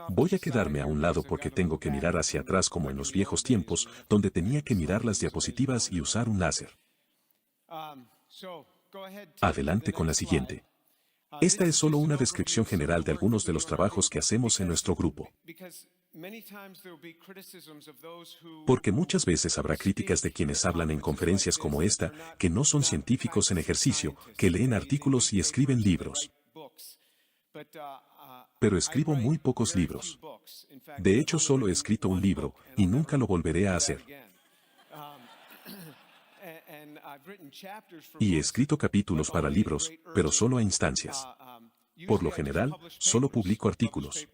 Voy a quedarme a un lado porque tengo que mirar hacia atrás como en los viejos tiempos, donde tenía que mirar las diapositivas y usar un láser. Adelante con la siguiente. Esta es solo una descripción general de algunos de los trabajos que hacemos en nuestro grupo. Porque muchas veces habrá críticas de quienes hablan en conferencias como esta, que no son científicos en ejercicio, que leen artículos y escriben libros. Pero escribo muy pocos libros. De hecho, solo he escrito un libro, y nunca lo volveré a hacer. Y he escrito capítulos para libros, pero solo a instancias. Por lo general, solo publico artículos.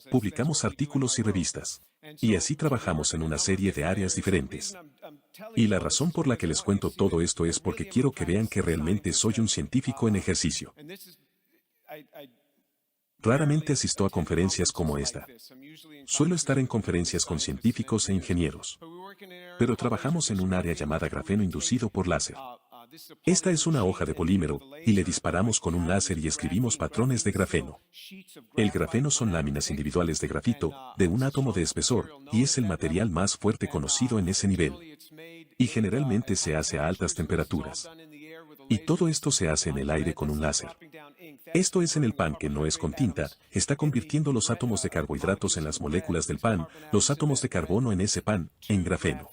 Publicamos artículos y revistas. Y así trabajamos en una serie de áreas diferentes. Y la razón por la que les cuento todo esto es porque quiero que vean que realmente soy un científico en ejercicio. Raramente asisto a conferencias como esta. Suelo estar en conferencias con científicos e ingenieros. Pero trabajamos en un área llamada grafeno inducido por láser. Esta es una hoja de polímero, y le disparamos con un láser y escribimos patrones de grafeno. El grafeno son láminas individuales de grafito, de un átomo de espesor, y es el material más fuerte conocido en ese nivel. Y generalmente se hace a altas temperaturas. Y todo esto se hace en el aire con un láser. Esto es en el pan que no es con tinta, está convirtiendo los átomos de carbohidratos en las moléculas del pan, los átomos de carbono en ese pan, en grafeno.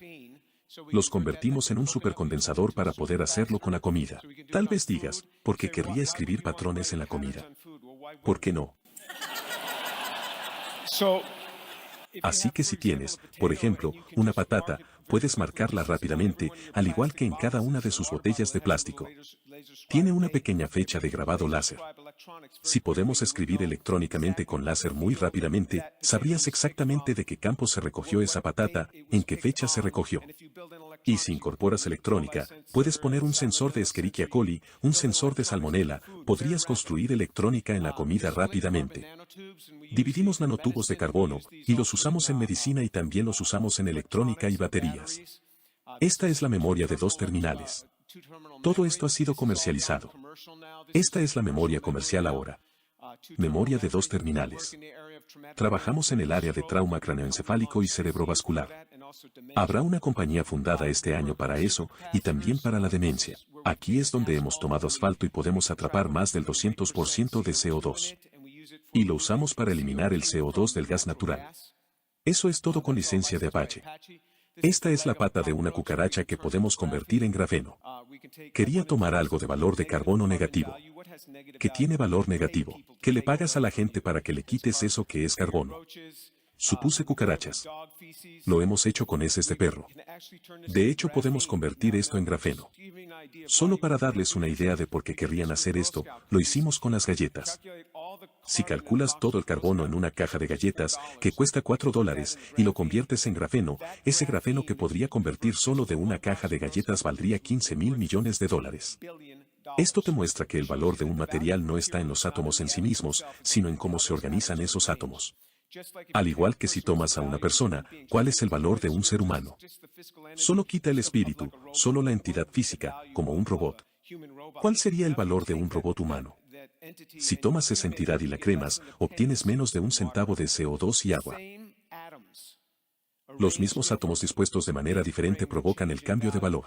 Los convertimos en un supercondensador para poder hacerlo con la comida. Tal vez digas, ¿por qué querría escribir patrones en la comida? ¿Por qué no? Así que si tienes, por ejemplo, una patata, puedes marcarla rápidamente, al igual que en cada una de sus botellas de plástico. Tiene una pequeña fecha de grabado láser. Si podemos escribir electrónicamente con láser muy rápidamente, sabrías exactamente de qué campo se recogió esa patata, en qué fecha se recogió. Y si incorporas electrónica, puedes poner un sensor de Escherichia coli, un sensor de salmonela, podrías construir electrónica en la comida rápidamente. Dividimos nanotubos de carbono, y los usamos en medicina y también los usamos en electrónica y baterías. Esta es la memoria de 2 terminales. Todo esto ha sido comercializado. Esta es la memoria comercial ahora. Memoria de 2 terminales. Trabajamos en el área de trauma craneoencefálico y cerebrovascular. Habrá una compañía fundada este año para eso, y también para la demencia. Aquí es donde hemos tomado asfalto y podemos atrapar más del 200% de CO2. Y lo usamos para eliminar el CO2 del gas natural. Eso es todo con licencia de Apache. Esta es la pata de una cucaracha que podemos convertir en grafeno. Quería tomar algo de valor de carbono negativo. Que tiene valor negativo. Que le pagas a la gente para que le quites eso que es carbono. Supuse cucarachas. Lo hemos hecho con heces de perro. De hecho, podemos convertir esto en grafeno. Solo para darles una idea de por qué querrían hacer esto, lo hicimos con las galletas. Si calculas todo el carbono en una caja de galletas, que cuesta $4, y lo conviertes en grafeno, ese grafeno que podría convertir solo de una caja de galletas valdría $15.000 millones. Esto te muestra que el valor de un material no está en los átomos en sí mismos, sino en cómo se organizan esos átomos. Al igual que si tomas a una persona, ¿cuál es el valor de un ser humano? Solo quita el espíritu, solo la entidad física, como un robot. ¿Cuál sería el valor de un robot humano? Si tomas esa entidad y la cremas, obtienes menos de 1 centavo de CO2 y agua. Los mismos átomos dispuestos de manera diferente provocan el cambio de valor.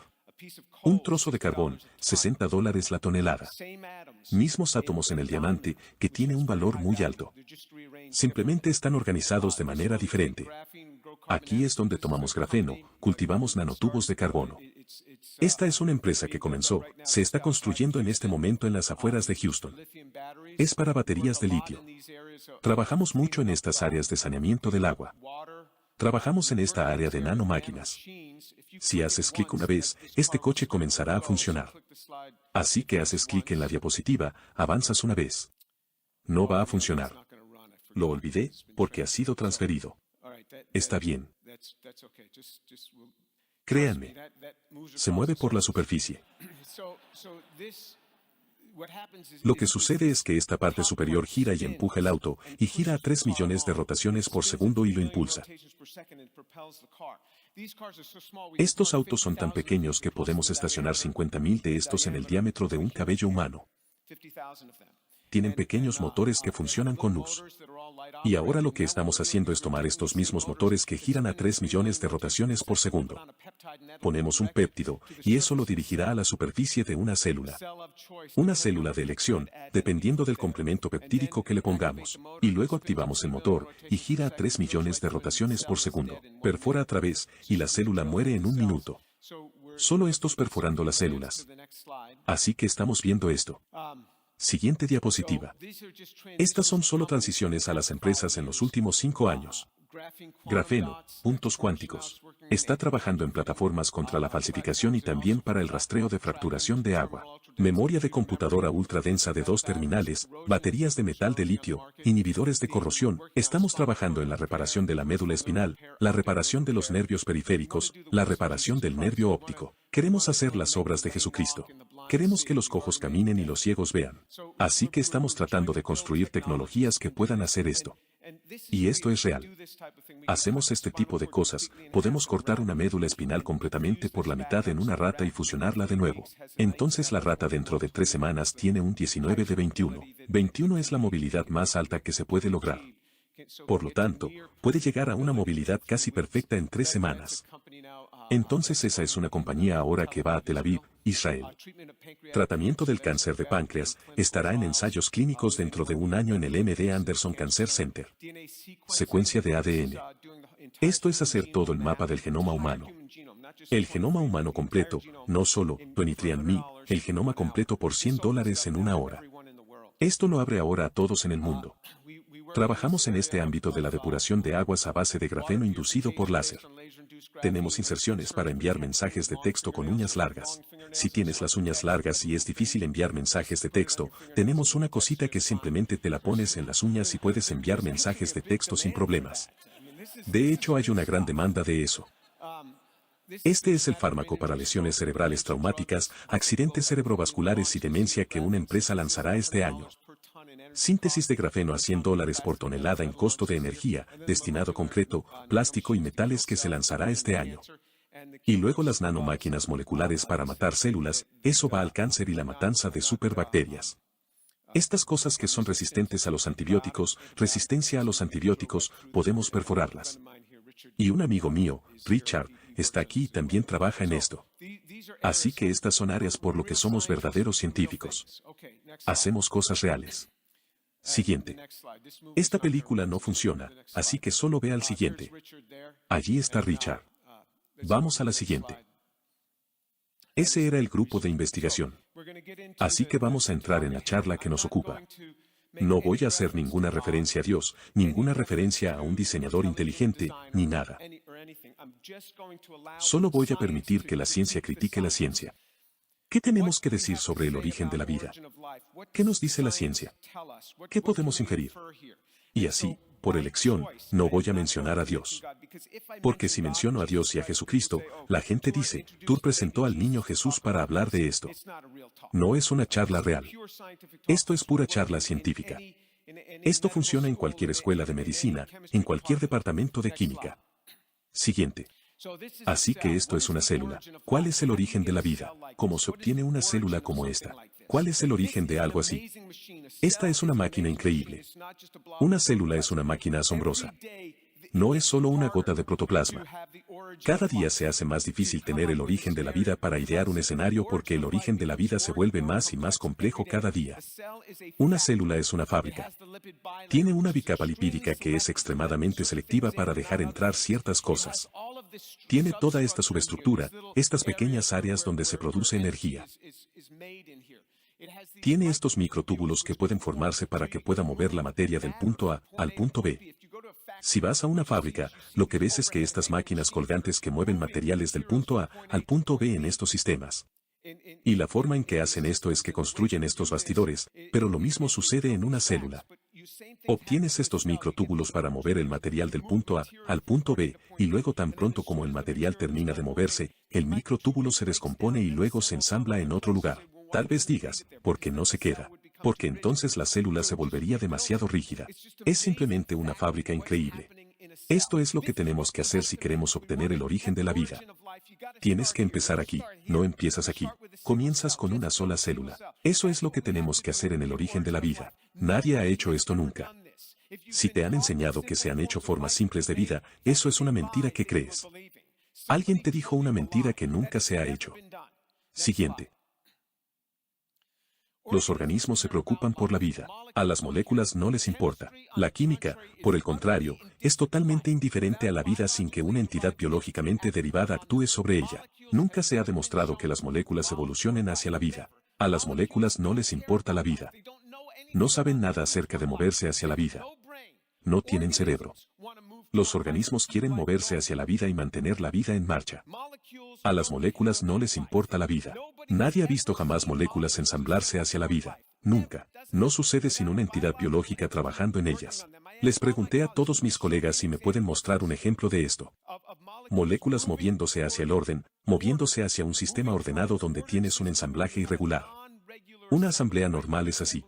Un trozo de carbón, $60 la tonelada. Mismos átomos en el diamante, que tiene un valor muy alto. Simplemente están organizados de manera diferente. Aquí es donde tomamos grafeno, cultivamos nanotubos de carbono. Esta es una empresa que comenzó, se está construyendo en este momento en las afueras de Houston. Es para baterías de litio. Trabajamos mucho en estas áreas de saneamiento del agua. Trabajamos en esta área de nanomáquinas. Si haces clic una vez, este coche comenzará a funcionar. Así que haces clic en la diapositiva, avanzas una vez. No va a funcionar. Lo olvidé, porque ha sido transferido. Está bien. Créanme. Se mueve por la superficie. Lo que sucede es que esta parte superior gira y empuja el auto, y gira a 3 millones de rotaciones por segundo y lo impulsa. Estos autos son tan pequeños que podemos estacionar 50.000 de estos en el diámetro de un cabello humano. tienen pequeños motores que funcionan con luz. Y ahora lo que estamos haciendo es tomar estos mismos motores que giran a 3 millones de rotaciones por segundo. Ponemos un péptido, y eso lo dirigirá a la superficie de una célula. Una célula de elección, dependiendo del complemento peptídico que le pongamos. Y luego activamos el motor, y gira a 3 millones de rotaciones por segundo. Perfora a través, y la célula muere en un minuto. Solo estos perforando las células. Así que estamos viendo esto. Siguiente diapositiva. Estas son solo transiciones a las empresas en los últimos 5 años. Grafeno, puntos cuánticos. Está trabajando en plataformas contra la falsificación y también para el rastreo de fracturación de agua. Memoria de computadora ultra densa de 2 terminales, baterías de metal de litio, inhibidores de corrosión. Estamos trabajando en la reparación de la médula espinal, la reparación de los nervios periféricos, la reparación del nervio óptico. Queremos hacer las obras de Jesucristo. Queremos que los cojos caminen y los ciegos vean. Así que estamos tratando de construir tecnologías que puedan hacer esto. Y esto es real. Hacemos este tipo de cosas, podemos cortar una médula espinal completamente por la mitad en una rata y fusionarla de nuevo. Entonces la rata dentro de 3 semanas tiene un 19 de 21. 21 es la movilidad más alta que se puede lograr. Por lo tanto, puede llegar a una movilidad casi perfecta en 3 semanas. Entonces esa es una compañía ahora que va a Tel Aviv, Israel. Tratamiento del cáncer de páncreas estará en ensayos clínicos dentro de un año en el MD Anderson Cancer Center. Secuencia de ADN. Esto es hacer todo el mapa del genoma humano. El genoma humano completo, no solo 23andMe, el genoma completo por $100 en una hora. Esto lo abre ahora a todos en el mundo. Trabajamos en este ámbito de la depuración de aguas a base de grafeno inducido por láser. Tenemos inserciones para enviar mensajes de texto con uñas largas. Si tienes las uñas largas y es difícil enviar mensajes de texto, tenemos una cosita que simplemente te la pones en las uñas y puedes enviar mensajes de texto sin problemas. De hecho, hay una gran demanda de eso. Este es el fármaco para lesiones cerebrales traumáticas, accidentes cerebrovasculares y demencia que una empresa lanzará este año. Síntesis de grafeno a $100 por tonelada en costo de energía, destinado a concreto, plástico y metales que se lanzará este año. Y luego las nanomáquinas moleculares para matar células, eso va al cáncer y la matanza de superbacterias. Estas cosas que son resistentes a los antibióticos, resistencia a los antibióticos, podemos perforarlas. Y un amigo mío, Richard, está aquí y también trabaja en esto. Así que estas son áreas por lo que somos verdaderos científicos. Hacemos cosas reales. Siguiente. Esta película no funciona, así que solo ve al siguiente. Allí está Richard. Vamos a la siguiente. Ese era el grupo de investigación. Así que vamos a entrar en la charla que nos ocupa. No voy a hacer ninguna referencia a Dios, ninguna referencia a un diseñador inteligente, ni nada. Solo voy a permitir que la ciencia critique la ciencia. ¿Qué tenemos que decir sobre el origen de la vida? ¿Qué nos dice la ciencia? ¿Qué podemos inferir? Y así, por elección, no voy a mencionar a Dios. Porque si menciono a Dios y a Jesucristo, la gente dice, tú presentó al niño Jesús para hablar de esto. No es una charla real. Esto es pura charla científica. Esto funciona en cualquier escuela de medicina, en cualquier departamento de química. Siguiente. Así que esto es una célula. ¿Cuál es el origen de la vida? ¿Cómo se obtiene una célula como esta? ¿Cuál es el origen de algo así? Esta es una máquina increíble. Una célula es una máquina asombrosa. No es solo una gota de protoplasma. Cada día se hace más difícil tener el origen de la vida para idear un escenario porque el origen de la vida se vuelve más y más complejo cada día. Una célula es una fábrica. Tiene una bicapa lipídica que es extremadamente selectiva para dejar entrar ciertas cosas. Tiene toda esta subestructura, estas pequeñas áreas donde se produce energía. Tiene estos microtúbulos que pueden formarse para que pueda mover la materia del punto A al punto B. Si vas a una fábrica, lo que ves es que estas máquinas colgantes que mueven materiales del punto A al punto B en estos sistemas. Y la forma en que hacen esto es que construyen estos bastidores, pero lo mismo sucede en una célula. Obtienes estos microtúbulos para mover el material del punto A al punto B, y luego tan pronto como el material termina de moverse, el microtúbulo se descompone y luego se ensambla en otro lugar. Tal vez digas, ¿por qué no se queda? Porque entonces la célula se volvería demasiado rígida. Es simplemente una fábrica increíble. Esto es lo que tenemos que hacer si queremos obtener el origen de la vida. Tienes que empezar aquí, no empiezas aquí. Comienzas con una sola célula. Eso es lo que tenemos que hacer en el origen de la vida. Nadie ha hecho esto nunca. Si te han enseñado que se han hecho formas simples de vida, eso es una mentira que crees. Alguien te dijo una mentira que nunca se ha hecho. Siguiente. Los organismos se preocupan por la vida. A las moléculas no les importa. La química, por el contrario, es totalmente indiferente a la vida sin que una entidad biológicamente derivada actúe sobre ella. Nunca se ha demostrado que las moléculas evolucionen hacia la vida. A las moléculas no les importa la vida. No saben nada acerca de moverse hacia la vida. No tienen cerebro. Los organismos quieren moverse hacia la vida y mantener la vida en marcha. A las moléculas no les importa la vida. Nadie ha visto jamás moléculas ensamblarse hacia la vida. Nunca. No sucede sin una entidad biológica trabajando en ellas. Les pregunté a todos mis colegas si me pueden mostrar un ejemplo de esto. Moléculas moviéndose hacia el orden, moviéndose hacia un sistema ordenado donde tienes un ensamblaje irregular. Una asamblea normal es así.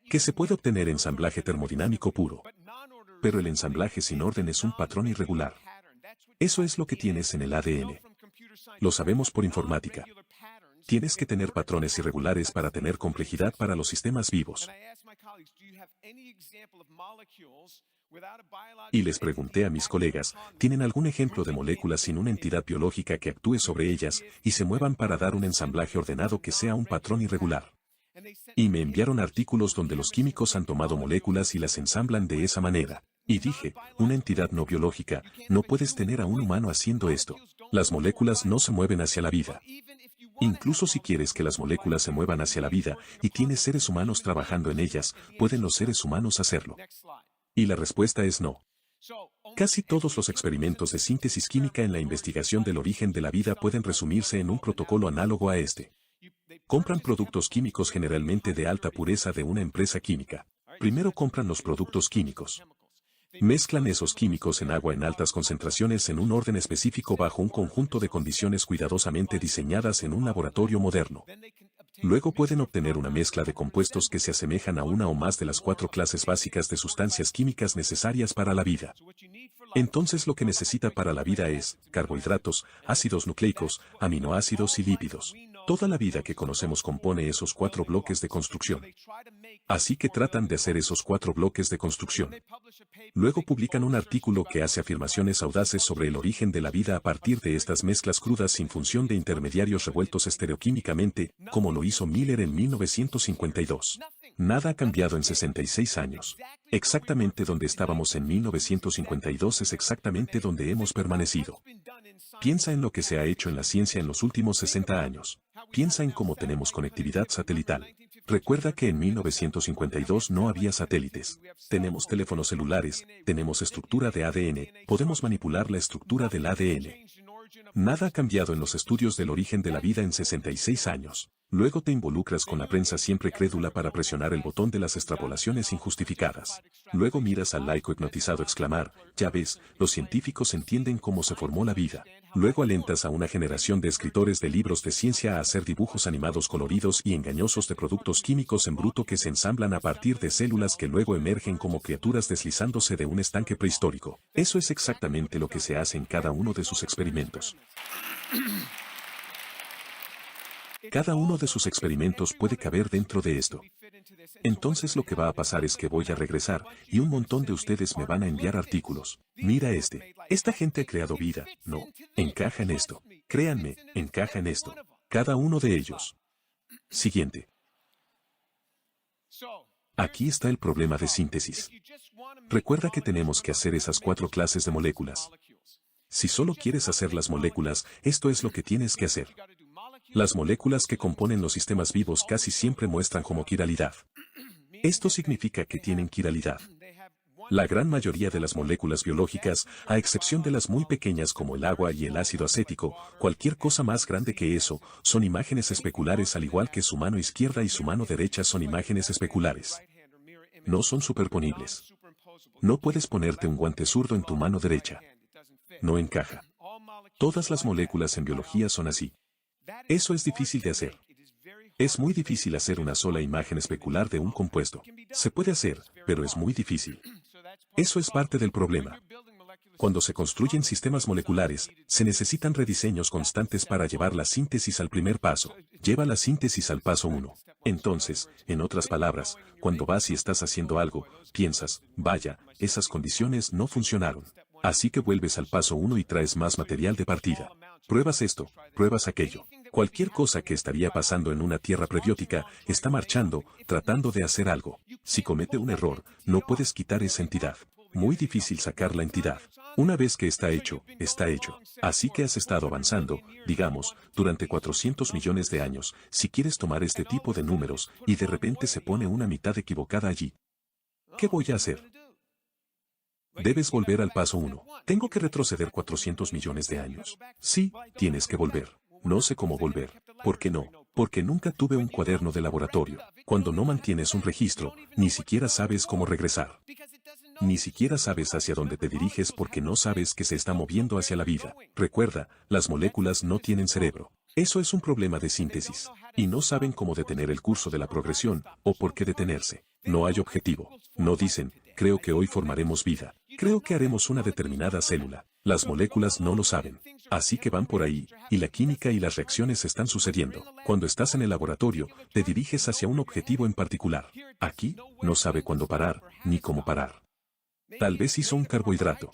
Que se puede obtener ensamblaje termodinámico puro. Pero el ensamblaje sin orden es un patrón irregular. Eso es lo que tienes en el ADN. Lo sabemos por informática. Tienes que tener patrones irregulares para tener complejidad para los sistemas vivos. Y les pregunté a mis colegas, ¿tienen algún ejemplo de moléculas sin una entidad biológica que actúe sobre ellas y se muevan para dar un ensamblaje ordenado que sea un patrón irregular? Y me enviaron artículos donde los químicos han tomado moléculas y las ensamblan de esa manera. Y dije, una entidad no biológica, no puedes tener a un humano haciendo esto. Las moléculas no se mueven hacia la vida. Incluso si quieres que las moléculas se muevan hacia la vida y tienes seres humanos trabajando en ellas, ¿pueden los seres humanos hacerlo? Y la respuesta es no. Casi todos los experimentos de síntesis química en la investigación del origen de la vida pueden resumirse en un protocolo análogo a este. Compran productos químicos generalmente de alta pureza de una empresa química. Primero compran los productos químicos. Mezclan esos químicos en agua en altas concentraciones en un orden específico bajo un conjunto de condiciones cuidadosamente diseñadas en un laboratorio moderno. Luego pueden obtener una mezcla de compuestos que se asemejan a una o más de las 4 clases básicas de sustancias químicas necesarias para la vida. Entonces lo que necesita para la vida es carbohidratos, ácidos nucleicos, aminoácidos y lípidos. Toda la vida que conocemos compone esos 4 bloques de construcción. Así que tratan de hacer esos 4 bloques de construcción. Luego publican un artículo que hace afirmaciones audaces sobre el origen de la vida a partir de estas mezclas crudas sin función de intermediarios revueltos estereoquímicamente, como lo hizo Miller en 1952. Nada ha cambiado en 66 años. Exactamente donde estábamos en 1952 es exactamente donde hemos permanecido. Piensa en lo que se ha hecho en la ciencia en los últimos 60 años. Piensa en cómo tenemos conectividad satelital. Recuerda que en 1952 no había satélites. Tenemos teléfonos celulares, tenemos estructura de ADN, podemos manipular la estructura del ADN. Nada ha cambiado en los estudios del origen de la vida en 66 años. Luego te involucras con la prensa siempre crédula para presionar el botón de las extrapolaciones injustificadas. Luego miras al laico hipnotizado exclamar, ya ves, los científicos entienden cómo se formó la vida. Luego alentas a una generación de escritores de libros de ciencia a hacer dibujos animados coloridos y engañosos de productos químicos en bruto que se ensamblan a partir de células que luego emergen como criaturas deslizándose de un estanque prehistórico. Eso es exactamente lo que se hace en cada uno de sus experimentos. Cada uno de sus experimentos puede caber dentro de esto. Entonces lo que va a pasar es que voy a regresar, y un montón de ustedes me van a enviar artículos. Mira este. Esta gente ha creado vida. No. Encaja en esto. Créanme, encaja en esto. Cada uno de ellos. Siguiente. Aquí está el problema de síntesis. Recuerda que tenemos que hacer esas 4 clases de moléculas. Si solo quieres hacer las moléculas, esto es lo que tienes que hacer. Las moléculas que componen los sistemas vivos casi siempre muestran homoquiralidad. Esto significa que tienen quiralidad. La gran mayoría de las moléculas biológicas, a excepción de las muy pequeñas como el agua y el ácido acético, cualquier cosa más grande que eso, son imágenes especulares al igual que su mano izquierda y su mano derecha son imágenes especulares. No son superponibles. No puedes ponerte un guante zurdo en tu mano derecha. No encaja. Todas las moléculas en biología son así. Eso es difícil de hacer. Es muy difícil hacer una sola imagen especular de un compuesto. Se puede hacer, pero es muy difícil. Eso es parte del problema. Cuando se construyen sistemas moleculares, se necesitan rediseños constantes para llevar la síntesis al primer paso. Lleva la síntesis al paso 1. Entonces, en otras palabras, cuando vas y estás haciendo algo, piensas, vaya, esas condiciones no funcionaron. Así que vuelves al paso 1 y traes más material de partida. Pruebas esto, pruebas aquello. Cualquier cosa que estaría pasando en una tierra prebiótica está marchando, tratando de hacer algo. Si comete un error, no puedes quitar esa entidad. Muy difícil sacar la entidad. Una vez que está hecho, está hecho. Así que has estado avanzando, digamos, durante 400 millones de años, si quieres tomar este tipo de números, y de repente se pone una mitad equivocada allí. ¿Qué voy a hacer? Debes volver al paso 1. ¿Tengo que retroceder 400 millones de años? Sí, tienes que volver. No sé cómo volver. ¿Por qué no? Porque nunca tuve un cuaderno de laboratorio. Cuando no mantienes un registro, ni siquiera sabes cómo regresar. Ni siquiera sabes hacia dónde te diriges porque no sabes que se está moviendo hacia la vida. Recuerda, las moléculas no tienen cerebro. Eso es un problema de síntesis. Y no saben cómo detener el curso de la progresión, o por qué detenerse. No hay objetivo. No dicen, creo que hoy formaremos vida. Creo que haremos una determinada célula. Las moléculas no lo saben. Así que van por ahí, y la química y las reacciones están sucediendo. Cuando estás en el laboratorio, te diriges hacia un objetivo en particular. Aquí, no sabe cuándo parar, ni cómo parar. Tal vez hizo un carbohidrato.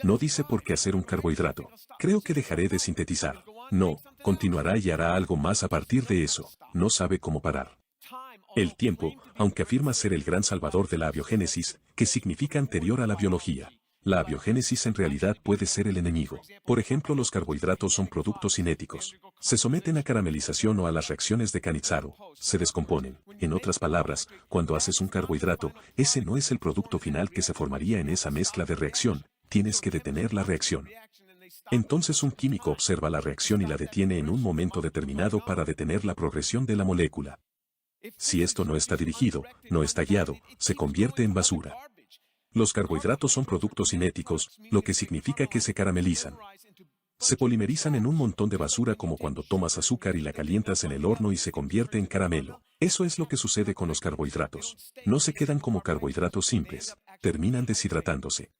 No dice por qué hacer un carbohidrato. Creo que dejaré de sintetizar. No, continuará y hará algo más a partir de eso. No sabe cómo parar. El tiempo, aunque afirma ser el gran salvador de la abiogénesis, que significa anterior a la biología. La abiogénesis en realidad puede ser el enemigo. Por ejemplo, los carbohidratos son productos cinéticos. Se someten a caramelización o a las reacciones de Cannizzaro. Se descomponen. En otras palabras, cuando haces un carbohidrato, ese no es el producto final que se formaría en esa mezcla de reacción. Tienes que detener la reacción. Entonces un químico observa la reacción y la detiene en un momento determinado para detener la progresión de la molécula. Si esto no está dirigido, no está guiado, se convierte en basura. Los carbohidratos son productos cinéticos, lo que significa que se caramelizan. Se polimerizan en un montón de basura como cuando tomas azúcar y la calientas en el horno y se convierte en caramelo. Eso es lo que sucede con los carbohidratos. No se quedan como carbohidratos simples, terminan deshidratándose.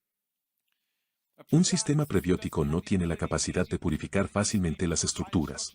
Un sistema prebiótico no tiene la capacidad de purificar fácilmente las estructuras.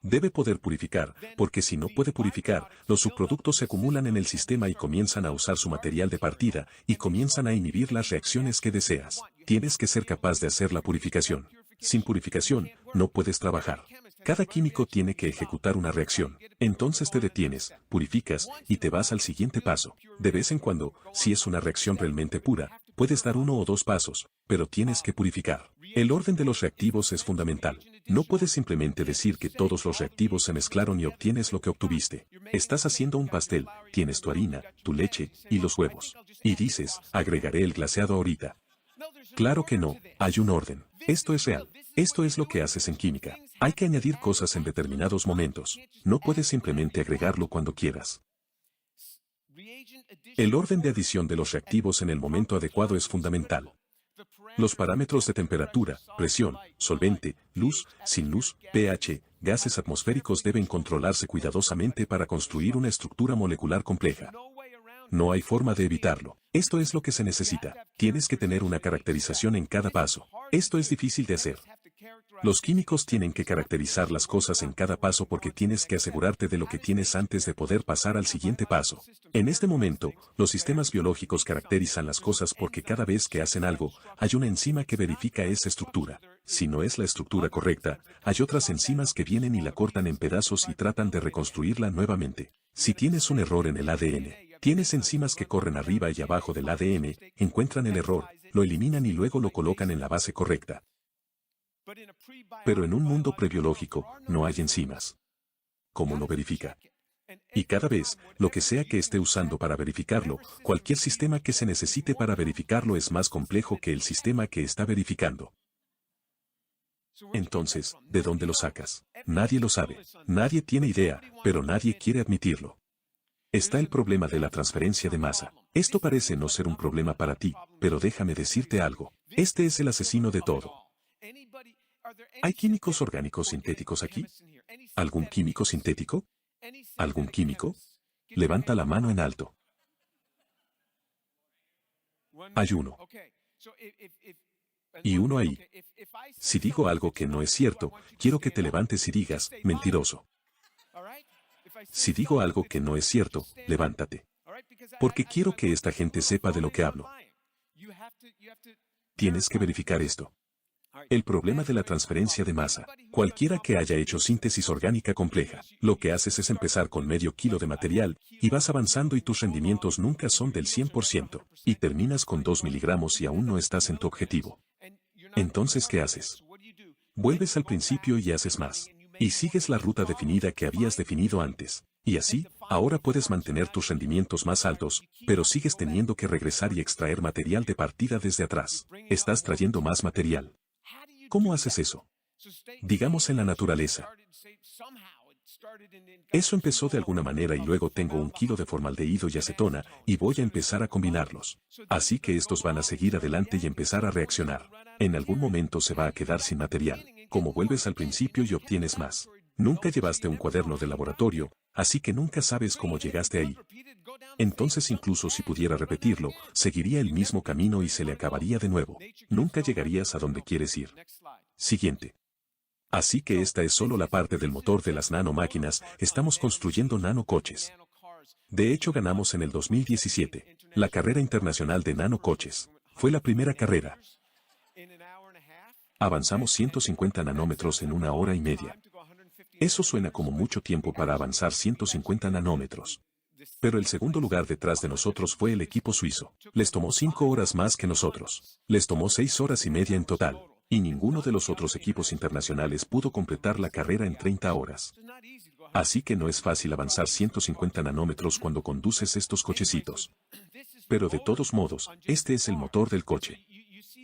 Debe poder purificar, porque si no puede purificar, los subproductos se acumulan en el sistema y comienzan a usar su material de partida, y comienzan a inhibir las reacciones que deseas. Tienes que ser capaz de hacer la purificación. Sin purificación, no puedes trabajar. Cada químico tiene que ejecutar una reacción. Entonces te detienes, purificas, y te vas al siguiente paso. De vez en cuando, si es una reacción realmente pura, puedes dar 1 o 2 pasos, pero tienes que purificar. El orden de los reactivos es fundamental. No puedes simplemente decir que todos los reactivos se mezclaron y obtienes lo que obtuviste. Estás haciendo un pastel, tienes tu harina, tu leche, y los huevos. Y dices, agregaré el glaseado ahorita. Claro que no, hay un orden. Esto es real. Esto es lo que haces en química. Hay que añadir cosas en determinados momentos. No puedes simplemente agregarlo cuando quieras. El orden de adición de los reactivos en el momento adecuado es fundamental. Los parámetros de temperatura, presión, solvente, luz, sin luz, pH, gases atmosféricos deben controlarse cuidadosamente para construir una estructura molecular compleja. No hay forma de evitarlo. Esto es lo que se necesita. Tienes que tener una caracterización en cada paso. Esto es difícil de hacer. Los químicos tienen que caracterizar las cosas en cada paso porque tienes que asegurarte de lo que tienes antes de poder pasar al siguiente paso. En este momento, los sistemas biológicos caracterizan las cosas porque cada vez que hacen algo, hay una enzima que verifica esa estructura. Si no es la estructura correcta, hay otras enzimas que vienen y la cortan en pedazos y tratan de reconstruirla nuevamente. Si tienes un error en el ADN, tienes enzimas que corren arriba y abajo del ADN, encuentran el error, lo eliminan y luego lo colocan en la base correcta. Pero en un mundo prebiológico, no hay enzimas. ¿Cómo lo verifica? Y cada vez, lo que sea que esté usando para verificarlo, cualquier sistema que se necesite para verificarlo es más complejo que el sistema que está verificando. Entonces, ¿de dónde lo sacas? Nadie lo sabe. Nadie tiene idea, pero nadie quiere admitirlo. Está el problema de la transferencia de masa. Esto parece no ser un problema para ti, pero déjame decirte algo. Este es el asesino de todo. ¿Hay químicos orgánicos sintéticos aquí? ¿Algún químico sintético? ¿Algún químico? Levanta la mano en alto. Hay uno. Y uno ahí. Si digo algo que no es cierto, quiero que te levantes y digas, mentiroso. Si digo algo que no es cierto, levántate. Porque quiero que esta gente sepa de lo que hablo. Tienes que verificar esto. El problema de la transferencia de masa. Cualquiera que haya hecho síntesis orgánica compleja, lo que haces es empezar con medio kilo de material, y vas avanzando y tus rendimientos nunca son del 100%, y terminas con 2 miligramos y aún no estás en tu objetivo. Entonces, ¿qué haces? Vuelves al principio y haces más. Y sigues la ruta definida que habías definido antes. Y así, ahora puedes mantener tus rendimientos más altos, pero sigues teniendo que regresar y extraer material de partida desde atrás. Estás trayendo más material. ¿Cómo haces eso? Digamos en la naturaleza. Eso empezó de alguna manera y luego tengo 1 kilo de formaldehído y acetona, y voy a empezar a combinarlos. Así que estos van a seguir adelante y empezar a reaccionar. En algún momento se va a quedar sin material. Como vuelves al principio y obtienes más. Nunca llevaste un cuaderno de laboratorio, así que nunca sabes cómo llegaste ahí. Entonces incluso si pudiera repetirlo, seguiría el mismo camino y se le acabaría de nuevo. Nunca llegarías a donde quieres ir. Siguiente. Así que esta es solo la parte del motor de las nanomáquinas, estamos construyendo nanocoches. De hecho ganamos en el 2017, la carrera internacional de nanocoches. Fue la primera carrera. Avanzamos 150 nanómetros en 1 hora y media. Eso suena como mucho tiempo para avanzar 150 nanómetros. Pero el segundo lugar detrás de nosotros fue el equipo suizo. Les tomó 5 horas más que nosotros. Les tomó 6 horas y media en total. Y ninguno de los otros equipos internacionales pudo completar la carrera en 30 horas. Así que no es fácil avanzar 150 nanómetros cuando conduces estos cochecitos. Pero de todos modos, este es el motor del coche.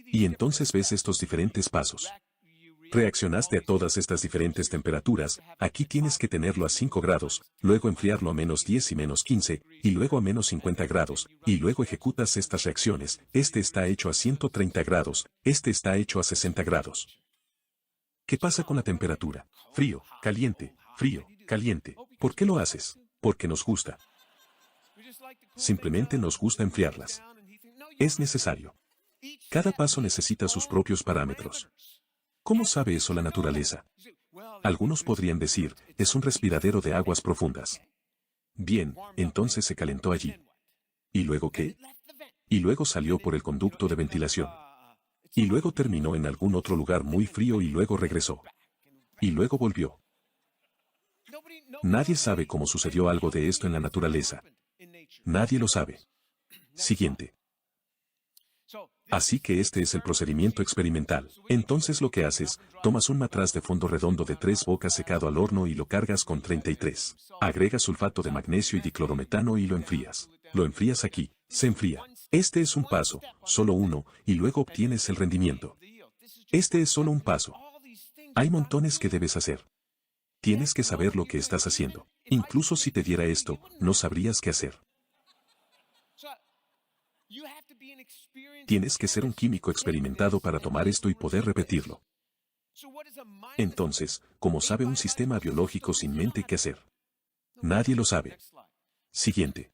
Y entonces ves estos diferentes pasos. Reaccionaste a todas estas diferentes temperaturas, aquí tienes que tenerlo a 5 grados, luego enfriarlo a -10 y -15, y luego a -50 grados, y luego ejecutas estas reacciones, este está hecho a 130 grados, este está hecho a 60 grados. ¿Qué pasa con la temperatura? Frío, caliente, frío, caliente. ¿Por qué lo haces? Porque nos gusta. Simplemente nos gusta enfriarlas. Es necesario. Cada paso necesita sus propios parámetros. ¿Cómo sabe eso la naturaleza? Algunos podrían decir, es un respiradero de aguas profundas. Bien, entonces se calentó allí. ¿Y luego qué? Y luego salió por el conducto de ventilación. Y luego terminó en algún otro lugar muy frío y luego regresó. Y luego volvió. Nadie sabe cómo sucedió algo de esto en la naturaleza. Nadie lo sabe. Siguiente. Así que este es el procedimiento experimental. Entonces lo que haces, tomas un matraz de fondo redondo de 3 bocas secado al horno y lo cargas con 33. Agregas sulfato de magnesio y diclorometano y lo enfrías. Lo enfrías aquí, se enfría. Este es un paso, solo uno, y luego obtienes el rendimiento. Este es solo un paso. Hay montones que debes hacer. Tienes que saber lo que estás haciendo. Incluso si te diera esto, no sabrías qué hacer. Tienes que ser un químico experimentado para tomar esto y poder repetirlo. Entonces, ¿cómo sabe un sistema biológico sin mente qué hacer? Nadie lo sabe. Siguiente.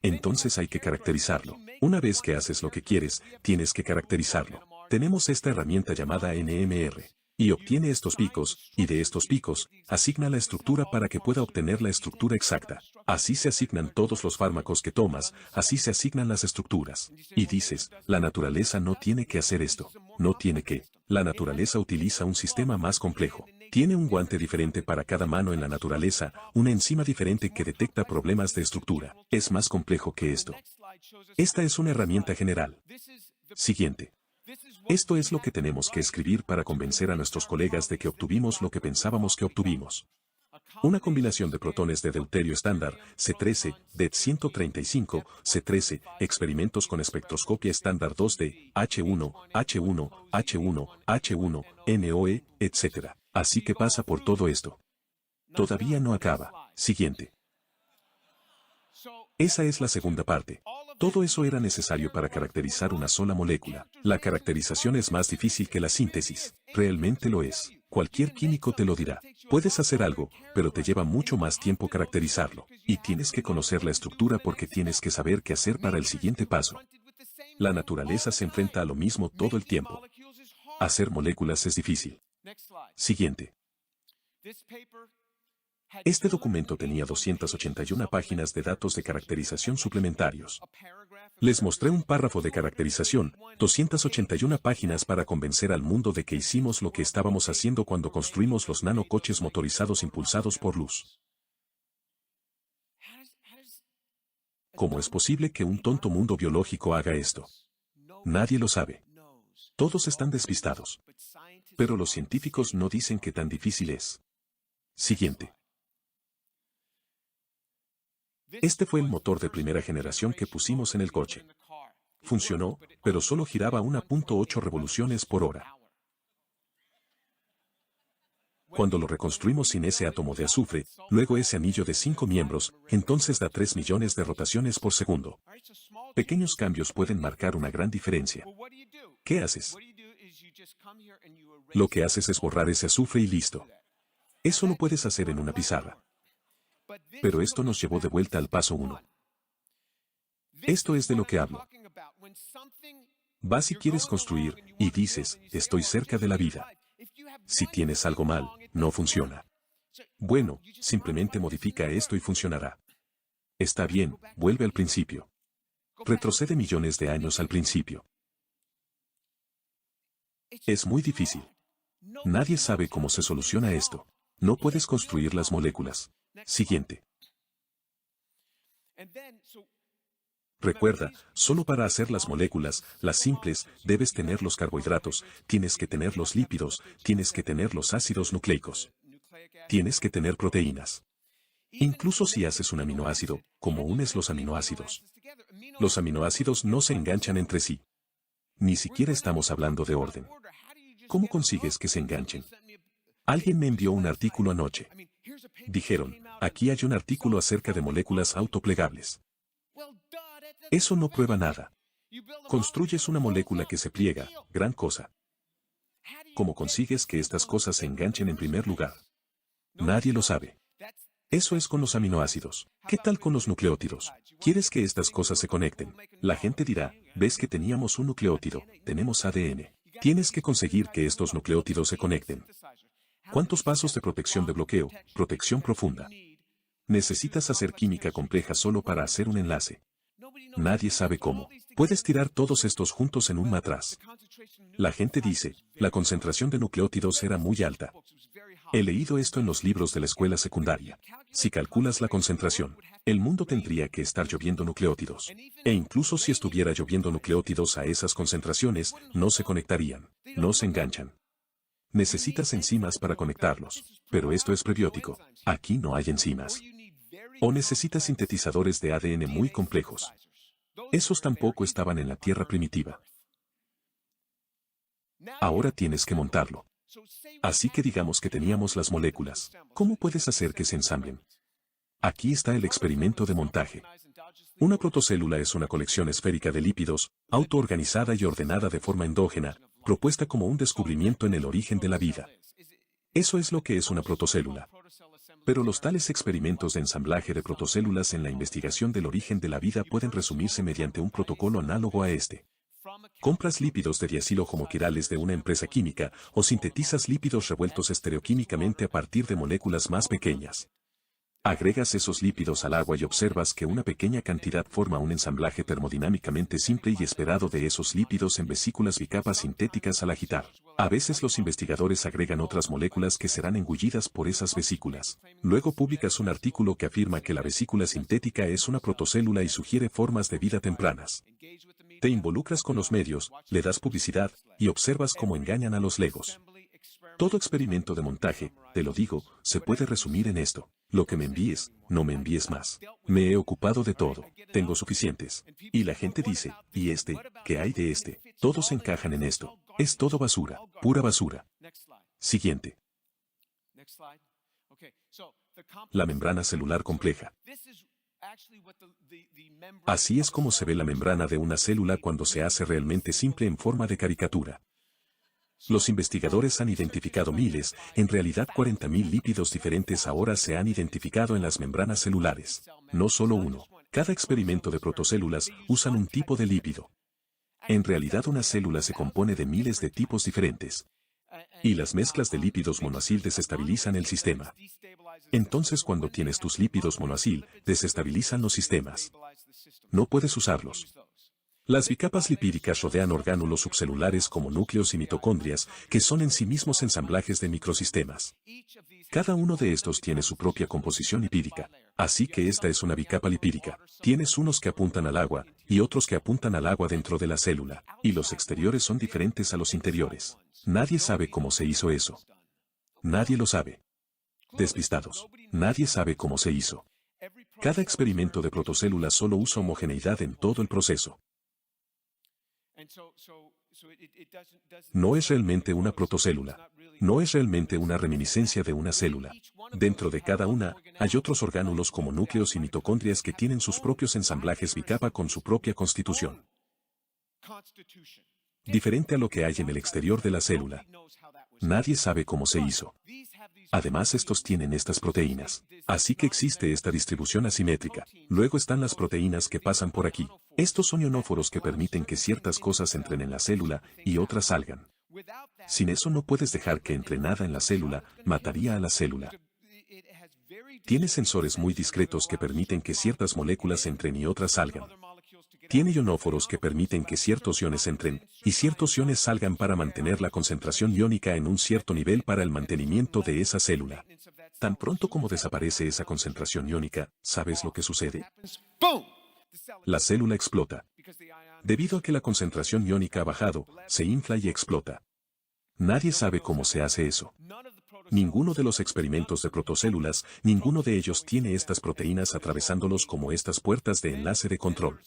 Entonces hay que caracterizarlo. Una vez que haces lo que quieres, tienes que caracterizarlo. Tenemos esta herramienta llamada NMR. Y obtiene estos picos, y de estos picos, asigna la estructura para que pueda obtener la estructura exacta. Así se asignan todos los fármacos que tomas, así se asignan las estructuras. Y dices, la naturaleza no tiene que hacer esto. No tiene que. La naturaleza utiliza un sistema más complejo. Tiene un guante diferente para cada mano en la naturaleza, una enzima diferente que detecta problemas de estructura. Es más complejo que esto. Esta es una herramienta general. Siguiente. Esto es lo que tenemos que escribir para convencer a nuestros colegas de que obtuvimos lo que pensábamos que obtuvimos. Una combinación de protones de deuterio estándar, C13, DET-135, C13, experimentos con espectroscopia estándar 2D, H1, H1, H1, H1, NOE, etc. Así que pasa por todo esto. Todavía no acaba. Siguiente. Esa es la segunda parte. Todo eso era necesario para caracterizar una sola molécula. La caracterización es más difícil que la síntesis. Realmente lo es. Cualquier químico te lo dirá. Puedes hacer algo, pero te lleva mucho más tiempo caracterizarlo. Y tienes que conocer la estructura porque tienes que saber qué hacer para el siguiente paso. La naturaleza se enfrenta a lo mismo todo el tiempo. Hacer moléculas es difícil. Siguiente. Este documento tenía 281 páginas de datos de caracterización suplementarios. Les mostré un párrafo de caracterización, 281 páginas para convencer al mundo de que hicimos lo que estábamos haciendo cuando construimos los nanocoches motorizados impulsados por luz. ¿Cómo es posible que un tonto mundo biológico haga esto? Nadie lo sabe. Todos están despistados. Pero los científicos no dicen qué tan difícil es. Siguiente. Este fue el motor de primera generación que pusimos en el coche. Funcionó, pero solo giraba 1.8 revoluciones por hora. Cuando lo reconstruimos sin ese átomo de azufre, luego ese anillo de 5 miembros, entonces da 3 millones de rotaciones por segundo. Pequeños cambios pueden marcar una gran diferencia. ¿Qué haces? Lo que haces es borrar ese azufre y listo. Eso lo puedes hacer en una pizarra. Pero esto nos llevó de vuelta al paso 1. Esto es de lo que hablo. Vas y quieres construir, y dices, estoy cerca de la vida. Si tienes algo mal, no funciona. Bueno, simplemente modifica esto y funcionará. Está bien, vuelve al principio. Retrocede millones de años al principio. Es muy difícil. Nadie sabe cómo se soluciona esto. No puedes construir las moléculas. Siguiente. Recuerda, solo para hacer las moléculas, las simples, debes tener los carbohidratos, tienes que tener los lípidos, tienes que tener los ácidos nucleicos. Tienes que tener proteínas. Incluso si haces un aminoácido, ¿cómo unes los aminoácidos? Los aminoácidos no se enganchan entre sí. Ni siquiera estamos hablando de orden. ¿Cómo consigues que se enganchen? Alguien me envió un artículo anoche. Dijeron, aquí hay un artículo acerca de moléculas autoplegables. Eso no prueba nada. Construyes una molécula que se pliega, gran cosa. ¿Cómo consigues que estas cosas se enganchen en primer lugar? Nadie lo sabe. Eso es con los aminoácidos. ¿Qué tal con los nucleótidos? ¿Quieres que estas cosas se conecten? La gente dirá, ves que teníamos un nucleótido, tenemos ADN. Tienes que conseguir que estos nucleótidos se conecten. ¿Cuántos pasos de protección de bloqueo, protección profunda? Necesitas hacer química compleja solo para hacer un enlace. Nadie sabe cómo. Puedes tirar todos estos juntos en un matraz. La gente dice, la concentración de nucleótidos era muy alta. He leído esto en los libros de la escuela secundaria. Si calculas la concentración, el mundo tendría que estar lloviendo nucleótidos. E incluso si estuviera lloviendo nucleótidos a esas concentraciones, no se conectarían, no se enganchan. Necesitas enzimas para conectarlos, pero esto es prebiótico. Aquí no hay enzimas. O necesitas sintetizadores de ADN muy complejos. Esos tampoco estaban en la Tierra primitiva. Ahora tienes que montarlo. Así que digamos que teníamos las moléculas. ¿Cómo puedes hacer que se ensamblen? Aquí está el experimento de montaje. Una protocélula es una colección esférica de lípidos, autoorganizada y ordenada de forma endógena, propuesta como un descubrimiento en el origen de la vida. Eso es lo que es una protocélula. Pero los tales experimentos de ensamblaje de protocélulas en la investigación del origen de la vida pueden resumirse mediante un protocolo análogo a este. Compras lípidos de diacilo-homoquirales de una empresa química o sintetizas lípidos revueltos estereoquímicamente a partir de moléculas más pequeñas. Agregas esos lípidos al agua y observas que una pequeña cantidad forma un ensamblaje termodinámicamente simple y esperado de esos lípidos en vesículas bicapas sintéticas al agitar. A veces los investigadores agregan otras moléculas que serán engullidas por esas vesículas. Luego publicas un artículo que afirma que la vesícula sintética es una protocélula y sugiere formas de vida tempranas. Te involucras con los medios, le das publicidad, y observas cómo engañan a los legos. Todo experimento de montaje, te lo digo, se puede resumir en esto. Lo que me envíes, no me envíes más. Me he ocupado de todo, tengo suficientes. Y la gente dice, ¿y este? ¿Qué hay de este? Todos encajan en esto. Es todo basura, pura basura. Siguiente. La membrana celular compleja. Así es como se ve la membrana de una célula cuando se hace realmente simple en forma de caricatura. Los investigadores han identificado miles, en realidad 40.000 lípidos diferentes ahora se han identificado en las membranas celulares. No solo uno. Cada experimento de protocélulas usan un tipo de lípido. En realidad una célula se compone de miles de tipos diferentes. Y las mezclas de lípidos monoacil desestabilizan el sistema. Entonces cuando tienes tus lípidos monoacil, desestabilizan los sistemas. No puedes usarlos. Las bicapas lipídicas rodean orgánulos subcelulares como núcleos y mitocondrias, que son en sí mismos ensamblajes de microsistemas. Cada uno de estos tiene su propia composición lipídica, así que esta es una bicapa lipídica. Tienes unos que apuntan al agua, y otros que apuntan al agua dentro de la célula, y los exteriores son diferentes a los interiores. Nadie sabe cómo se hizo eso. Nadie lo sabe. Despistados. Nadie sabe cómo se hizo. Cada experimento de protocélulas solo usa homogeneidad en todo el proceso. No es realmente una protocélula. No es realmente una reminiscencia de una célula. Dentro de cada una, hay otros orgánulos como núcleos y mitocondrias que tienen sus propios ensamblajes bicapa con su propia constitución. Diferente a lo que hay en el exterior de la célula. Nadie sabe cómo se hizo. Además estos tienen estas proteínas. Así que existe esta distribución asimétrica. Luego están las proteínas que pasan por aquí. Estos son ionóforos que permiten que ciertas cosas entren en la célula y otras salgan. Sin eso no puedes dejar que entre nada en la célula, mataría a la célula. Tiene sensores muy discretos que permiten que ciertas moléculas entren y otras salgan. Tiene ionóforos que permiten que ciertos iones entren y ciertos iones salgan para mantener la concentración iónica en un cierto nivel para el mantenimiento de esa célula. Tan pronto como desaparece esa concentración iónica, ¿sabes lo que sucede? La célula explota. Debido a que la concentración iónica ha bajado, se infla y explota. Nadie sabe cómo se hace eso. Ninguno de los experimentos de protocélulas, ninguno de ellos tiene estas proteínas atravesándolos como estas puertas de enlace de control.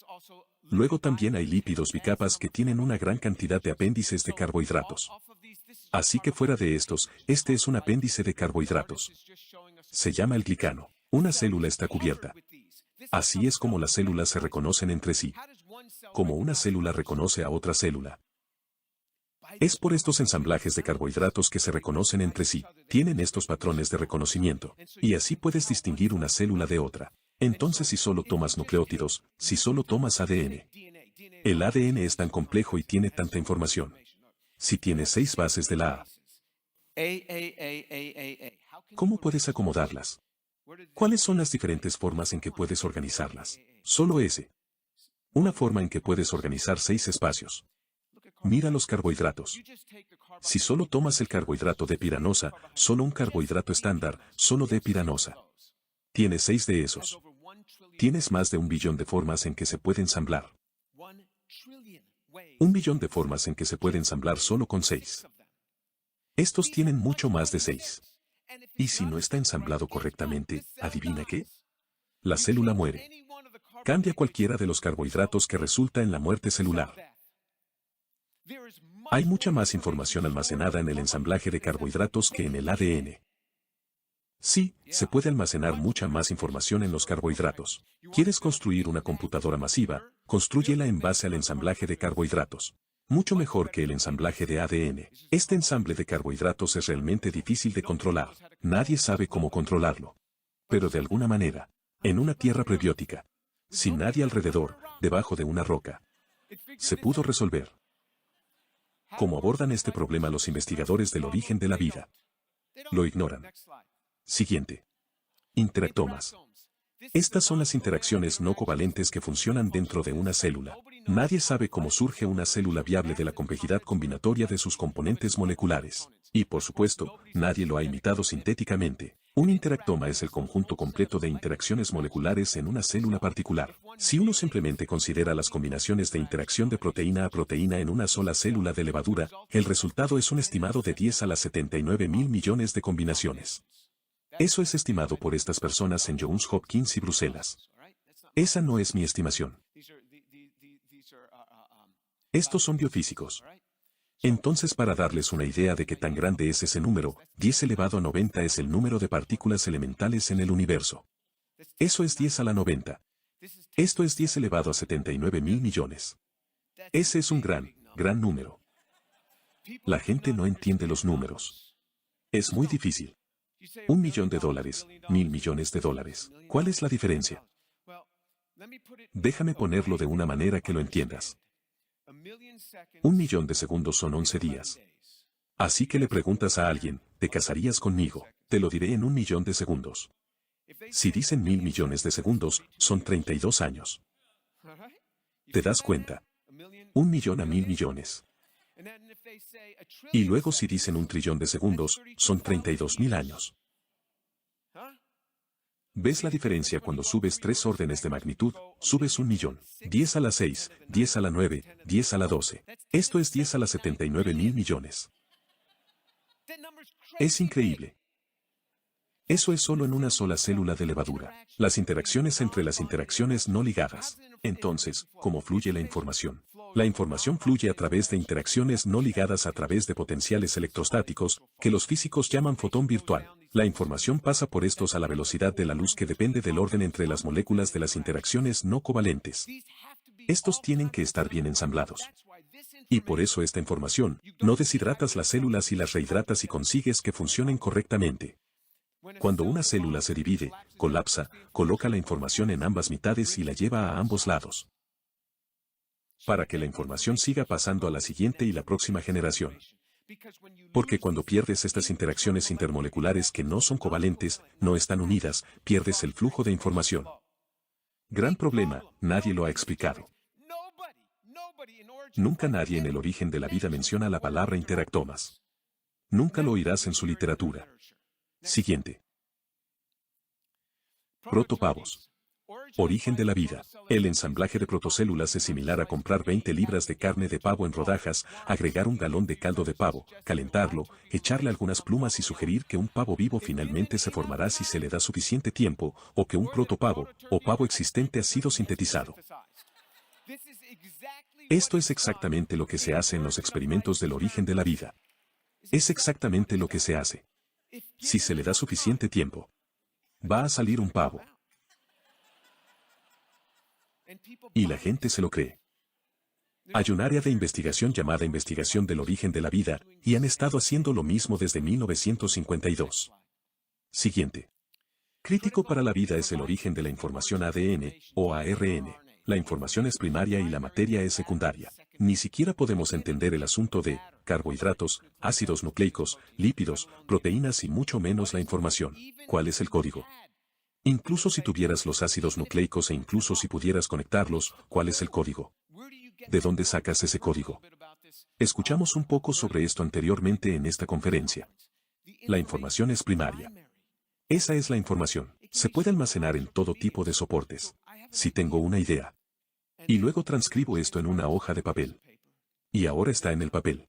Luego también hay lípidos bicapas que tienen una gran cantidad de apéndices de carbohidratos. Así que fuera de estos, este es un apéndice de carbohidratos. Se llama el glicano. Una célula está cubierta. Así es como las células se reconocen entre sí. Como una célula reconoce a otra célula. Es por estos ensamblajes de carbohidratos que se reconocen entre sí. Tienen estos patrones de reconocimiento. Y así puedes distinguir una célula de otra. Entonces si solo tomas nucleótidos, si solo tomas ADN. El ADN es tan complejo y tiene tanta información. Si tiene 6 bases de la A, ¿cómo puedes acomodarlas? ¿Cuáles son las diferentes formas en que puedes organizarlas? Solo ese. Una forma en que puedes organizar 6 espacios. Mira los carbohidratos. Si solo tomas el carbohidrato de piranosa, solo un carbohidrato estándar, solo de piranosa. Tienes 6 de esos. Tienes más de 1 billón de formas en que se puede ensamblar. 1 billón de formas en que se puede ensamblar solo con 6. Estos tienen mucho más de 6. Y si no está ensamblado correctamente, ¿adivina qué? La célula muere. Cambia cualquiera de los carbohidratos que resulta en la muerte celular. Hay mucha más información almacenada en el ensamblaje de carbohidratos que en el ADN. Sí, se puede almacenar mucha más información en los carbohidratos. ¿Quieres construir una computadora masiva? Constrúyela en base al ensamblaje de carbohidratos. Mucho mejor que el ensamblaje de ADN. Este ensamble de carbohidratos es realmente difícil de controlar. Nadie sabe cómo controlarlo. Pero de alguna manera, en una tierra prebiótica, sin nadie alrededor, debajo de una roca, se pudo resolver. ¿Cómo abordan este problema los investigadores del origen de la vida? Lo ignoran. Siguiente. Interactomas. Estas son las interacciones no covalentes que funcionan dentro de una célula. Nadie sabe cómo surge una célula viable de la complejidad combinatoria de sus componentes moleculares. Y por supuesto, nadie lo ha imitado sintéticamente. Un interactoma es el conjunto completo de interacciones moleculares en una célula particular. Si uno simplemente considera las combinaciones de interacción de proteína a proteína en una sola célula de levadura, el resultado es un estimado de 10 a la 79.000 millones de combinaciones. Eso es estimado por estas personas en Johns Hopkins y Bruselas. Esa no es mi estimación. Estos son biofísicos. Entonces, para darles una idea de qué tan grande es ese número, 10 elevado a 90 es el número de partículas elementales en el universo. Eso es 10 a la 90. Esto es 10 elevado a 79.000 millones. Ese es un gran número. La gente no entiende los números. Es muy difícil. $1 millón, $1.000 millones. ¿Cuál es la diferencia? Déjame ponerlo de una manera que lo entiendas. 1 millón de segundos son 11 días. Así que le preguntas a alguien, ¿te casarías conmigo? Te lo diré en 1 millón de segundos. Si dicen 1000 millones de segundos, son 32 años. ¿Te das cuenta? 1 millón a 1000 millones. Y luego si dicen 1 trillón de segundos, son 32.000 años. ¿Ves la diferencia cuando subes 3 órdenes de magnitud? Subes 1 millón. 10 a la 6, 10 a la 9, 10 a la 12. Esto es 10 a la 79.000 millones. Es increíble. Eso es solo en una sola célula de levadura. Las interacciones entre las interacciones no ligadas. Entonces, ¿cómo fluye la información? La información fluye a través de interacciones no ligadas a través de potenciales electrostáticos, que los físicos llaman fotón virtual. La información pasa por estos a la velocidad de la luz que depende del orden entre las moléculas de las interacciones no covalentes. Estos tienen que estar bien ensamblados. Y por eso esta información, no deshidratas las células y las rehidratas y consigues que funcionen correctamente. Cuando una célula se divide, colapsa, coloca la información en ambas mitades y la lleva a ambos lados, para que la información siga pasando a la siguiente y la próxima generación. Porque cuando pierdes estas interacciones intermoleculares que no son covalentes, no están unidas, pierdes el flujo de información. Gran problema, nadie lo ha explicado. Nunca nadie en el origen de la vida menciona la palabra interactomas. Nunca lo oirás en su literatura. Siguiente. Protopavos. Origen de la vida. El ensamblaje de protocélulas es similar a comprar 20 libras de carne de pavo en rodajas, agregar un galón de caldo de pavo, calentarlo, echarle algunas plumas y sugerir que un pavo vivo finalmente se formará si se le da suficiente tiempo, o que un protopavo, o pavo existente ha sido sintetizado. Esto es exactamente lo que se hace en los experimentos del origen de la vida. Es exactamente lo que se hace. Si se le da suficiente tiempo, va a salir un pavo. Y la gente se lo cree. Hay un área de investigación llamada Investigación del Origen de la Vida, y han estado haciendo lo mismo desde 1952. Siguiente. Crítico para la vida es el origen de la información ADN, o ARN. La información es primaria y la materia es secundaria. Ni siquiera podemos entender el asunto de carbohidratos, ácidos nucleicos, lípidos, proteínas y mucho menos la información. ¿Cuál es el código? Incluso si tuvieras los ácidos nucleicos e incluso si pudieras conectarlos, ¿cuál es el código? ¿De dónde sacas ese código? Escuchamos un poco sobre esto anteriormente en esta conferencia. La información es primaria. Esa es la información. Se puede almacenar en todo tipo de soportes. Si tengo una idea. Y luego transcribo esto en una hoja de papel. Y ahora está en el papel.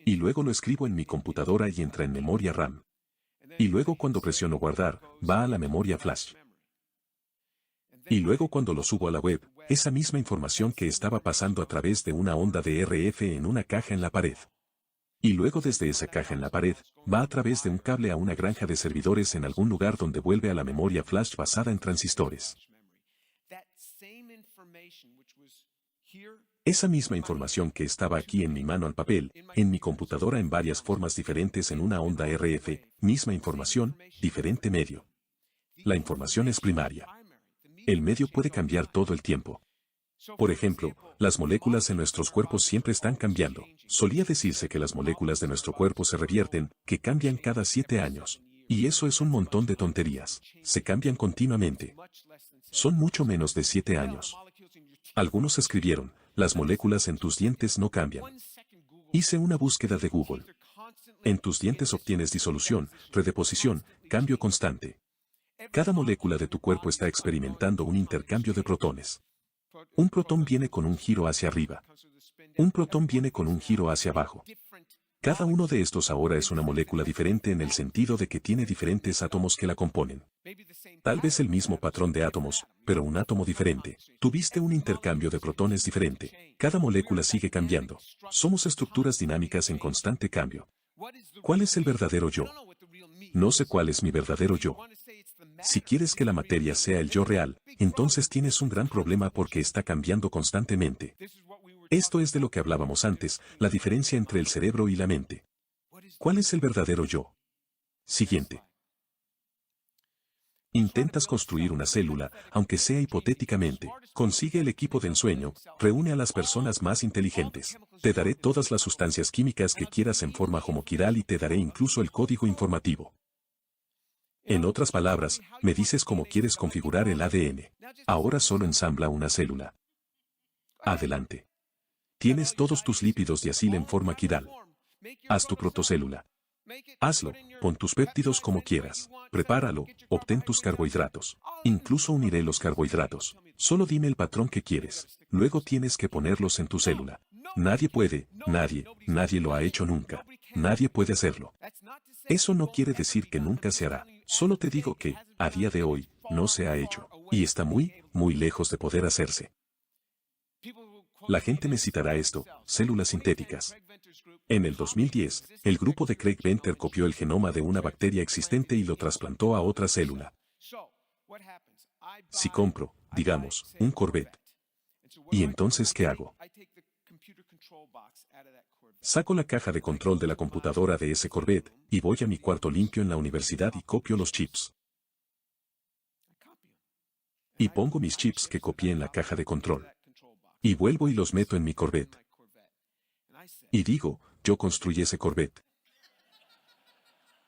Y luego lo escribo en mi computadora y entra en memoria RAM. Y luego cuando presiono guardar, va a la memoria flash. Y luego cuando lo subo a la web, esa misma información que estaba pasando a través de una onda de RF en una caja en la pared. Y luego desde esa caja en la pared, va a través de un cable a una granja de servidores en algún lugar donde vuelve a la memoria flash basada en transistores. Esa misma información que estaba aquí en mi mano al papel, en mi computadora en varias formas diferentes en una onda RF, misma información, diferente medio. La información es primaria. El medio puede cambiar todo el tiempo. Por ejemplo, las moléculas en nuestros cuerpos siempre están cambiando. Solía decirse que las moléculas de nuestro cuerpo se revierten, que cambian cada 7 años. Y eso es un montón de tonterías. Se cambian continuamente. Son mucho menos de 7 años. Algunos escribieron, las moléculas en tus dientes no cambian. Hice una búsqueda de Google. En tus dientes obtienes disolución, redeposición, cambio constante. Cada molécula de tu cuerpo está experimentando un intercambio de protones. Un protón viene con un giro hacia arriba. Un protón viene con un giro hacia abajo. Cada uno de estos ahora es una molécula diferente en el sentido de que tiene diferentes átomos que la componen. Tal vez el mismo patrón de átomos, pero un átomo diferente. Tuviste un intercambio de protones diferente. Cada molécula sigue cambiando. Somos estructuras dinámicas en constante cambio. ¿Cuál es el verdadero yo? No sé cuál es mi verdadero yo. Si quieres que la materia sea el yo real, entonces tienes un gran problema porque está cambiando constantemente. Esto es de lo que hablábamos antes, la diferencia entre el cerebro y la mente. ¿Cuál es el verdadero yo? Siguiente. Intentas construir una célula, aunque sea hipotéticamente. Consigue el equipo de ensueño, reúne a las personas más inteligentes. Te daré todas las sustancias químicas que quieras en forma homoquiral y te daré incluso el código informativo. En otras palabras, me dices cómo quieres configurar el ADN. Ahora solo ensambla una célula. Adelante. Tienes todos tus lípidos diacil en forma quiral. Haz tu protocélula. Hazlo, pon tus péptidos como quieras, prepáralo, obtén tus carbohidratos. Incluso uniré los carbohidratos. Solo dime el patrón que quieres. Luego tienes que ponerlos en tu célula. Nadie lo ha hecho nunca. Nadie puede hacerlo. Eso no quiere decir que nunca se hará. Solo te digo que, a día de hoy, no se ha hecho. Y está muy lejos de poder hacerse. La gente me citará esto, células sintéticas. En el 2010, el grupo de Craig Venter copió el genoma de una bacteria existente y lo trasplantó a otra célula. Si compro, digamos, un Corvette. ¿Y entonces qué hago? Saco la caja de control de la computadora de ese Corvette, y voy a mi cuarto limpio en la universidad y copio los chips. Y pongo mis chips que copié en la caja de control. Y vuelvo y los meto en mi Corvette. Y digo, yo construí ese Corvette.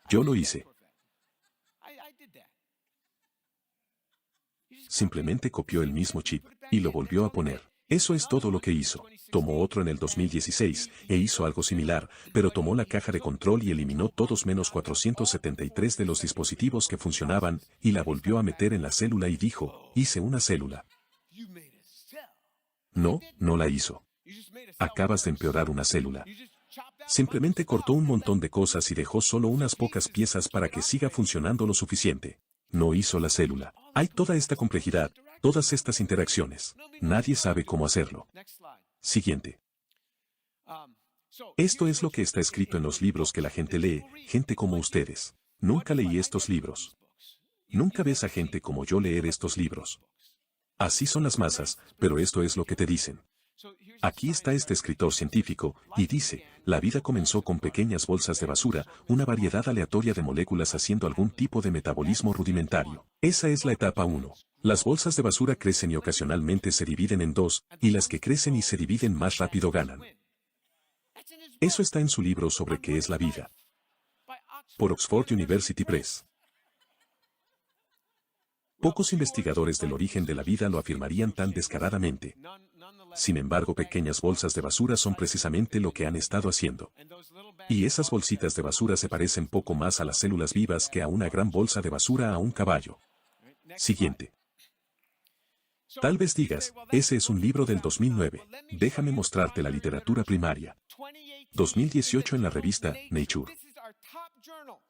Yo lo hice. Simplemente copió el mismo chip, y lo volvió a poner. Eso es todo lo que hizo. Tomó otro en el 2016, e hizo algo similar, pero tomó la caja de control y eliminó todos menos 473 de los dispositivos que funcionaban, y la volvió a meter en la célula y dijo, hice una célula. No, no la hizo. Acabas de empeorar una célula. Simplemente cortó un montón de cosas y dejó solo unas pocas piezas para que siga funcionando lo suficiente. No hizo la célula. Hay toda esta complejidad, todas estas interacciones. Nadie sabe cómo hacerlo. Siguiente. Esto es lo que está escrito en los libros que la gente lee, gente como ustedes. Nunca leí estos libros. Nunca ves a gente como yo leer estos libros. Así son las masas, pero esto es lo que te dicen. Aquí está este escritor científico, y dice, la vida comenzó con pequeñas bolsas de basura, una variedad aleatoria de moléculas haciendo algún tipo de metabolismo rudimentario. Esa es la etapa 1. Las bolsas de basura crecen y ocasionalmente se dividen en dos, y las que crecen y se dividen más rápido ganan. Eso está en su libro sobre qué es la vida. Por Oxford University Press. Pocos investigadores del origen de la vida lo afirmarían tan descaradamente. Sin embargo, pequeñas bolsas de basura son precisamente lo que han estado haciendo. Y esas bolsitas de basura se parecen poco más a las células vivas que a una gran bolsa de basura a un caballo. Siguiente. Tal vez digas, ese es un libro del 2009. Déjame mostrarte la literatura primaria. 2018 en la revista Nature.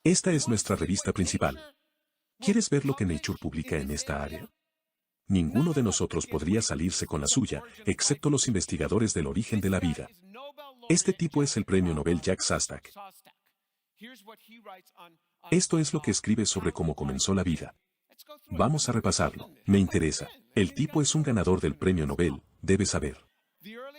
Esta es nuestra revista principal. ¿Quieres ver lo que Nature publica en esta área? Ninguno de nosotros podría salirse con la suya, excepto los investigadores del origen de la vida. Este tipo es el premio Nobel Jack Szostak. Esto es lo que escribe sobre cómo comenzó la vida. Vamos a repasarlo. Me interesa. El tipo es un ganador del premio Nobel, debes saber.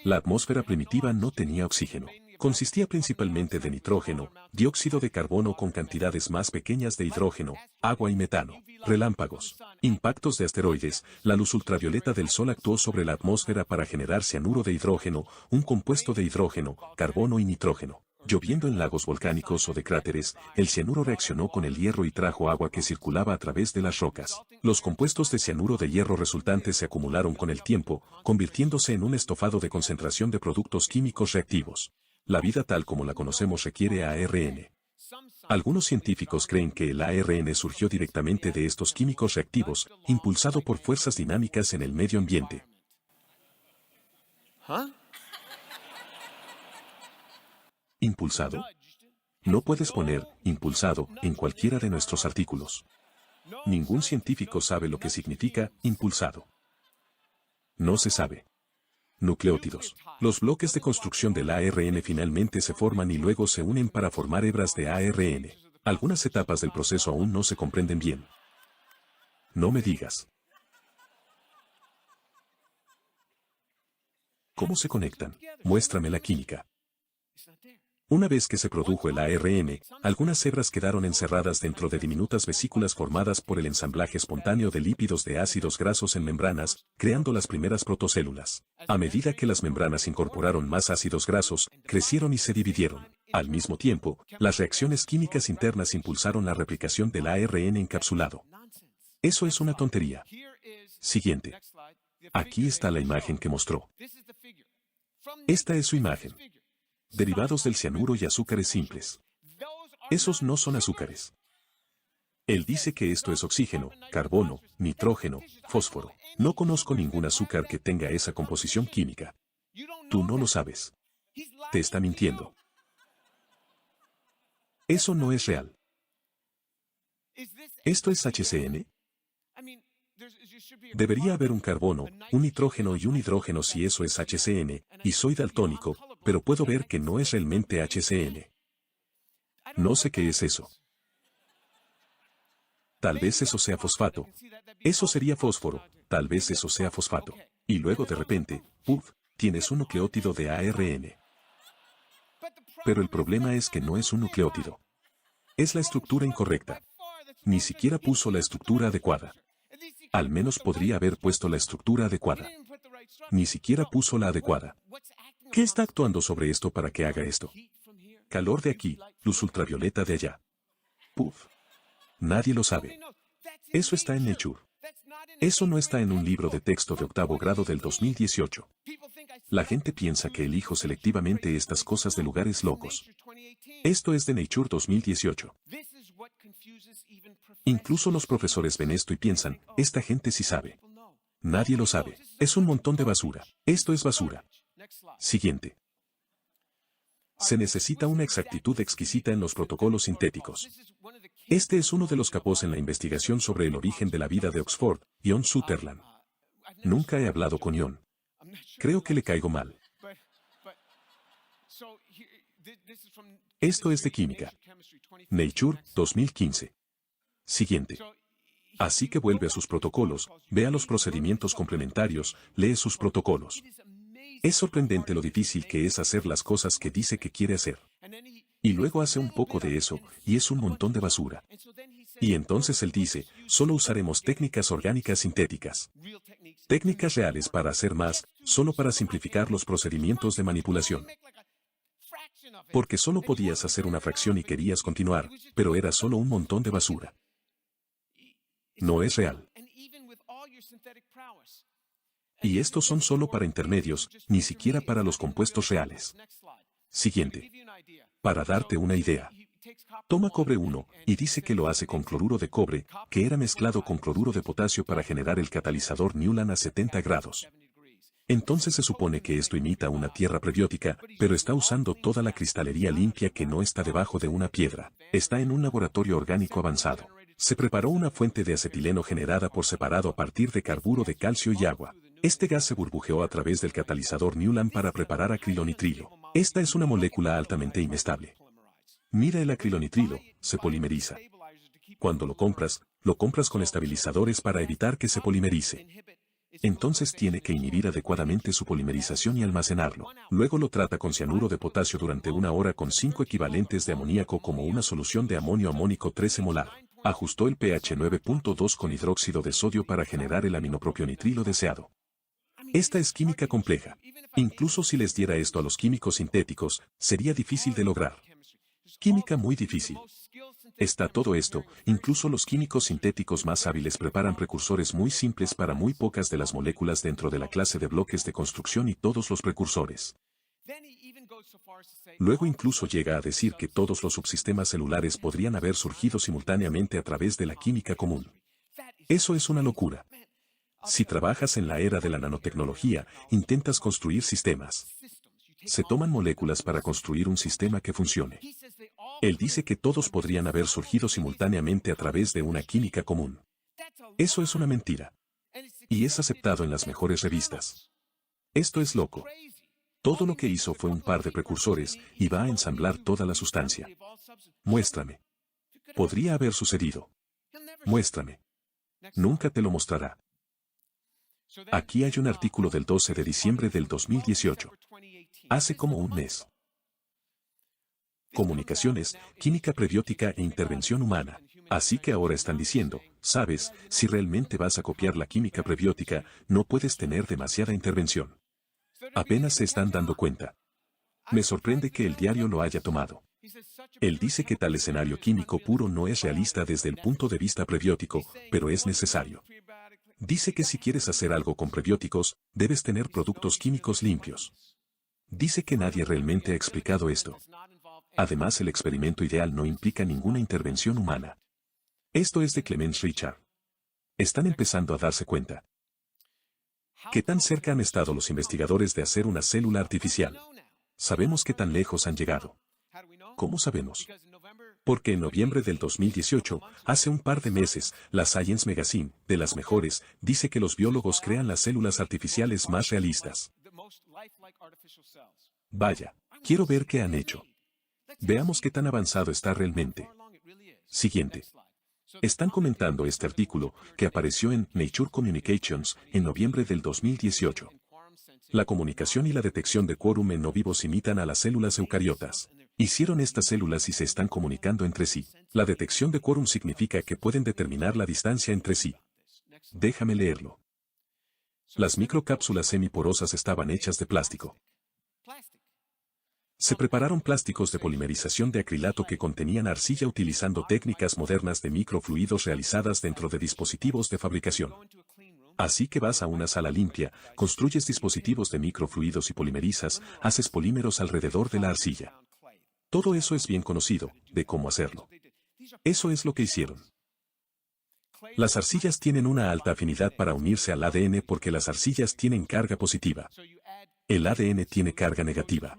La atmósfera primitiva no tenía oxígeno. Consistía principalmente de nitrógeno, dióxido de carbono con cantidades más pequeñas de hidrógeno, agua y metano, relámpagos, impactos de asteroides. La luz ultravioleta del Sol actuó sobre la atmósfera para generar cianuro de hidrógeno, un compuesto de hidrógeno, carbono y nitrógeno. Lloviendo en lagos volcánicos o de cráteres, el cianuro reaccionó con el hierro y trajo agua que circulaba a través de las rocas. Los compuestos de cianuro de hierro resultantes se acumularon con el tiempo, convirtiéndose en un estofado de concentración de productos químicos reactivos. La vida tal como la conocemos requiere ARN. Algunos científicos creen que el ARN surgió directamente de estos químicos reactivos, impulsado por fuerzas dinámicas en el medio ambiente. ¿Impulsado? No puedes poner impulsado en cualquiera de nuestros artículos. Ningún científico sabe lo que significa impulsado. No se sabe. Nucleótidos. Los bloques de construcción del ARN finalmente se forman y luego se unen para formar hebras de ARN. Algunas etapas del proceso aún no se comprenden bien. No me digas. ¿Cómo se conectan? Muéstrame la química. Una vez que se produjo el ARN, algunas cebras quedaron encerradas dentro de diminutas vesículas formadas por el ensamblaje espontáneo de lípidos de ácidos grasos en membranas, creando las primeras protocélulas. A medida que las membranas incorporaron más ácidos grasos, crecieron y se dividieron. Al mismo tiempo, las reacciones químicas internas impulsaron la replicación del ARN encapsulado. Eso es una tontería. Siguiente. Aquí está la imagen que mostró. Esta es su imagen. Derivados del cianuro y azúcares simples. Esos no son azúcares. Él dice que esto es oxígeno, carbono, nitrógeno, fósforo. No conozco ningún azúcar que tenga esa composición química. Tú no lo sabes. Te está mintiendo. Eso no es real. ¿Esto es HCN? Debería haber un carbono, un nitrógeno y un hidrógeno si eso es HCN, y soy daltónico, pero puedo ver que no es realmente HCN. No sé qué es eso. Tal vez eso sea fosfato. Eso sería fósforo, tal vez eso sea fosfato. Y luego de repente, ¡puf!, tienes un nucleótido de ARN. Pero el problema es que no es un nucleótido. Es la estructura incorrecta. Ni siquiera puso la estructura adecuada. Al menos podría haber puesto la estructura adecuada. Ni siquiera puso la adecuada. ¿Qué está actuando sobre esto para que haga esto? Calor de aquí, luz ultravioleta de allá. Puf. Nadie lo sabe. Eso está en Nature. Eso no está en un libro de texto de octavo grado del 2018. La gente piensa que elijo selectivamente estas cosas de lugares locos. Esto es de Nature 2018. Incluso los profesores ven esto y piensan, esta gente sí sabe. Nadie lo sabe. Es un montón de basura. Esto es basura. Siguiente. Se necesita una exactitud exquisita en los protocolos sintéticos. Este es uno de los capós en la investigación sobre el origen de la vida de Oxford, Ion Sutherland. Nunca he hablado con Ion. Creo que le caigo mal. Esto es de química. Nature, 2015. Siguiente. Así que vuelve a sus protocolos, ve a los procedimientos complementarios, lee sus protocolos. Es sorprendente lo difícil que es hacer las cosas que dice que quiere hacer. Y luego hace un poco de eso, y es un montón de basura. Y entonces él dice, solo usaremos técnicas orgánicas sintéticas. Técnicas reales para hacer más, solo para simplificar los procedimientos de manipulación. Porque solo podías hacer una fracción y querías continuar, pero era solo un montón de basura. No es real. Y estos son solo para intermedios, ni siquiera para los compuestos reales. Siguiente. Para darte una idea. Toma cobre 1, y dice que lo hace con cloruro de cobre, que era mezclado con cloruro de potasio para generar el catalizador Newland a 70 grados. Entonces se supone que esto imita una tierra prebiótica, pero está usando toda la cristalería limpia que no está debajo de una piedra. Está en un laboratorio orgánico avanzado. Se preparó una fuente de acetileno generada por separado a partir de carburo de calcio y agua. Este gas se burbujeó a través del catalizador Newland para preparar acrilonitrilo. Esta es una molécula altamente inestable. Mira el acrilonitrilo, se polimeriza. Cuando lo compras con estabilizadores para evitar que se polimerice. Entonces tiene que inhibir adecuadamente su polimerización y almacenarlo. Luego lo trata con cianuro de potasio durante 1 hora con 5 equivalentes de amoníaco como una solución de amonio amónico 13 molar. Ajustó el pH 9.2 con hidróxido de sodio para generar el aminopropionnitrilo deseado. Esta es química compleja. Incluso si les diera esto a los químicos sintéticos, sería difícil de lograr. Química muy difícil. Está todo esto, incluso los químicos sintéticos más hábiles preparan precursores muy simples para muy pocas de las moléculas dentro de la clase de bloques de construcción y todos los precursores. Luego incluso llega a decir que todos los subsistemas celulares podrían haber surgido simultáneamente a través de la química común. Eso es una locura. Si trabajas en la era de la nanotecnología, intentas construir sistemas. Se toman moléculas para construir un sistema que funcione. Él dice que todos podrían haber surgido simultáneamente a través de una química común. Eso es una mentira. Y es aceptado en las mejores revistas. Esto es loco. Todo lo que hizo fue un par de precursores y va a ensamblar toda la sustancia. Muéstrame. Podría haber sucedido. Muéstrame. Nunca te lo mostrará. Aquí hay un artículo del 12 de diciembre del 2018. Hace como un mes. Comunicaciones, química prebiótica e intervención humana. Así que ahora están diciendo, sabes, si realmente vas a copiar la química prebiótica, no puedes tener demasiada intervención. Apenas se están dando cuenta. Me sorprende que el diario lo haya tomado. Él dice que tal escenario químico puro no es realista desde el punto de vista prebiótico, pero es necesario. Dice que si quieres hacer algo con prebióticos, debes tener productos químicos limpios. Dice que nadie realmente ha explicado esto. Además, el experimento ideal no implica ninguna intervención humana. Esto es de Clemence Richard. Están empezando a darse cuenta. ¿Qué tan cerca han estado los investigadores de hacer una célula artificial? Sabemos qué tan lejos han llegado. ¿Cómo sabemos? Porque en noviembre del 2018, hace un par de meses, la Science Magazine, de las mejores, dice que los biólogos crean las células artificiales más realistas. Vaya, quiero ver qué han hecho. Veamos qué tan avanzado está realmente. Siguiente. Están comentando este artículo, que apareció en Nature Communications, en noviembre del 2018. La comunicación y la detección de quórum en no vivos imitan a las células eucariotas. Hicieron estas células y se están comunicando entre sí. La detección de quórum significa que pueden determinar la distancia entre sí. Déjame leerlo. Las microcápsulas semiporosas estaban hechas de plástico. Se prepararon plásticos de polimerización de acrilato que contenían arcilla utilizando técnicas modernas de microfluidos realizadas dentro de dispositivos de fabricación. Así que vas a una sala limpia, construyes dispositivos de microfluidos y polimerizas, haces polímeros alrededor de la arcilla. Todo eso es bien conocido, de cómo hacerlo. Eso es lo que hicieron. Las arcillas tienen una alta afinidad para unirse al ADN porque las arcillas tienen carga positiva. El ADN tiene carga negativa.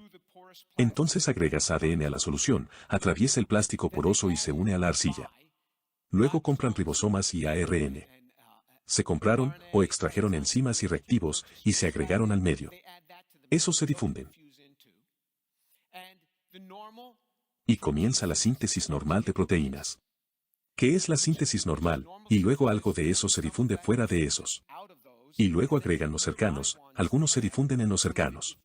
Entonces agregas ADN a la solución, atraviesa el plástico poroso y se une a la arcilla. Luego compran ribosomas y ARN. Se compraron o extrajeron enzimas y reactivos y se agregaron al medio. Esos se difunden. Y comienza la síntesis normal de proteínas. ¿Qué es la síntesis normal? Y luego algo de eso se difunde fuera de esos. Y luego agregan los cercanos, algunos se difunden en los cercanos.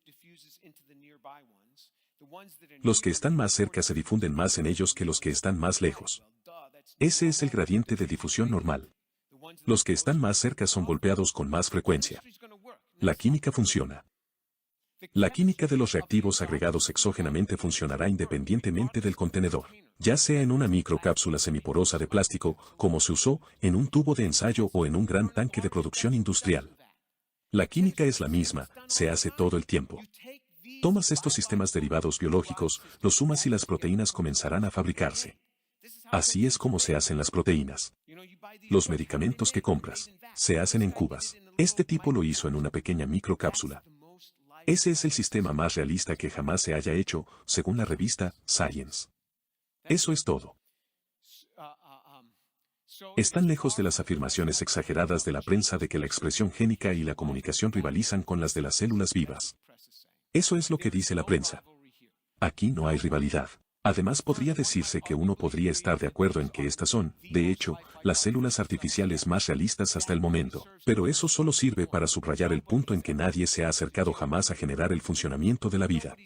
Los que están más cerca se difunden más en ellos que los que están más lejos. Ese es el gradiente de difusión normal. Los que están más cerca son golpeados con más frecuencia. La química funciona. La química de los reactivos agregados exógenamente funcionará independientemente del contenedor, ya sea en una microcápsula semiporosa de plástico, como se usó, en un tubo de ensayo o en un gran tanque de producción industrial. La química es la misma, se hace todo el tiempo. Tomas estos sistemas derivados biológicos, los sumas y las proteínas comenzarán a fabricarse. Así es como se hacen las proteínas. Los medicamentos que compras se hacen en cubas. Este tipo lo hizo en una pequeña microcápsula. Ese es el sistema más realista que jamás se haya hecho, según la revista Science. Eso es todo. Están lejos de las afirmaciones exageradas de la prensa de que la expresión génica y la comunicación rivalizan con las de las células vivas. Eso es lo que dice la prensa. Aquí no hay rivalidad. Además podría decirse que uno podría estar de acuerdo en que estas son, de hecho, las células artificiales más realistas hasta el momento, pero eso solo sirve para subrayar el punto en que nadie se ha acercado jamás a generar el funcionamiento de la vida.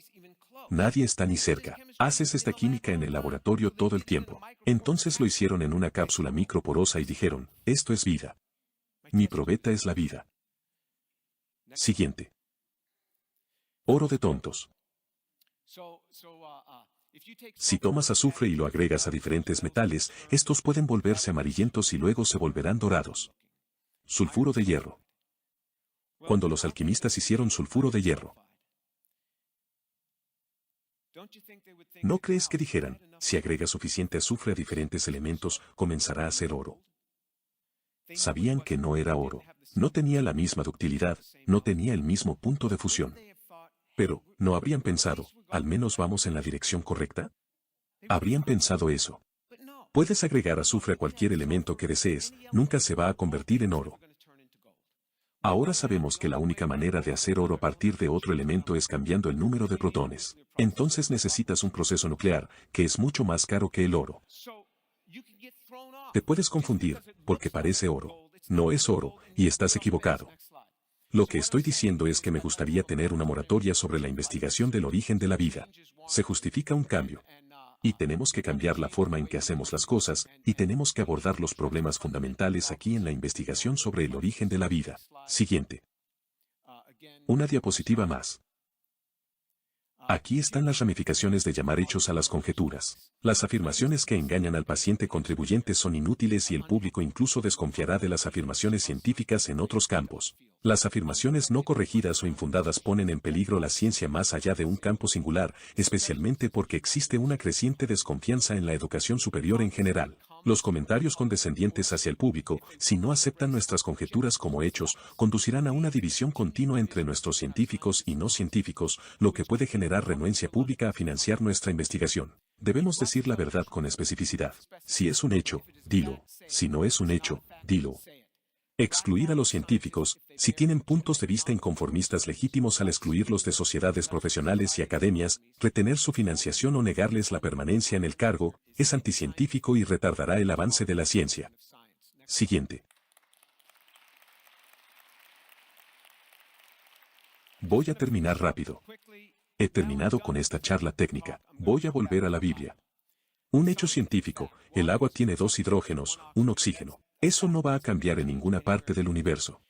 Nadie está ni cerca. Haces esta química en el laboratorio todo el tiempo. Entonces lo hicieron en una cápsula microporosa y dijeron, esto es vida. Mi probeta es la vida. Siguiente. Oro de tontos. Si tomas azufre y lo agregas a diferentes metales, estos pueden volverse amarillentos y luego se volverán dorados. Sulfuro de hierro. Cuando los alquimistas hicieron sulfuro de hierro, ¿no crees que dijeran, si agrega suficiente azufre a diferentes elementos, comenzará a ser oro? Sabían que no era oro. No tenía la misma ductilidad, no tenía el mismo punto de fusión. Pero, ¿no habrían pensado, al menos vamos en la dirección correcta? Habrían pensado eso. Puedes agregar azufre a cualquier elemento que desees, nunca se va a convertir en oro. Ahora sabemos que la única manera de hacer oro a partir de otro elemento es cambiando el número de protones. Entonces necesitas un proceso nuclear, que es mucho más caro que el oro. Te puedes confundir, porque parece oro. No es oro, y estás equivocado. Lo que estoy diciendo es que me gustaría tener una moratoria sobre la investigación del origen de la vida. Se justifica un cambio. Y tenemos que cambiar la forma en que hacemos las cosas, y tenemos que abordar los problemas fundamentales aquí en la investigación sobre el origen de la vida. Siguiente. Una diapositiva más. Aquí están las ramificaciones de llamar hechos a las conjeturas. Las afirmaciones que engañan al paciente contribuyente son inútiles y el público incluso desconfiará de las afirmaciones científicas en otros campos. Las afirmaciones no corregidas o infundadas ponen en peligro la ciencia más allá de un campo singular, especialmente porque existe una creciente desconfianza en la educación superior en general. Los comentarios condescendientes hacia el público, si no aceptan nuestras conjeturas como hechos, conducirán a una división continua entre nuestros científicos y no científicos, lo que puede generar renuencia pública a financiar nuestra investigación. Debemos decir la verdad con especificidad. Si es un hecho, dilo. Si no es un hecho, dilo. Excluir a los científicos, si tienen puntos de vista inconformistas legítimos al excluirlos de sociedades profesionales y academias, retener su financiación o negarles la permanencia en el cargo, es anticientífico y retardará el avance de la ciencia. Siguiente. Voy a terminar rápido. He terminado con esta charla técnica. Voy a volver a la Biblia. Un hecho científico, el agua tiene 2 hidrógenos, un oxígeno. Eso no va a cambiar en ninguna parte del universo.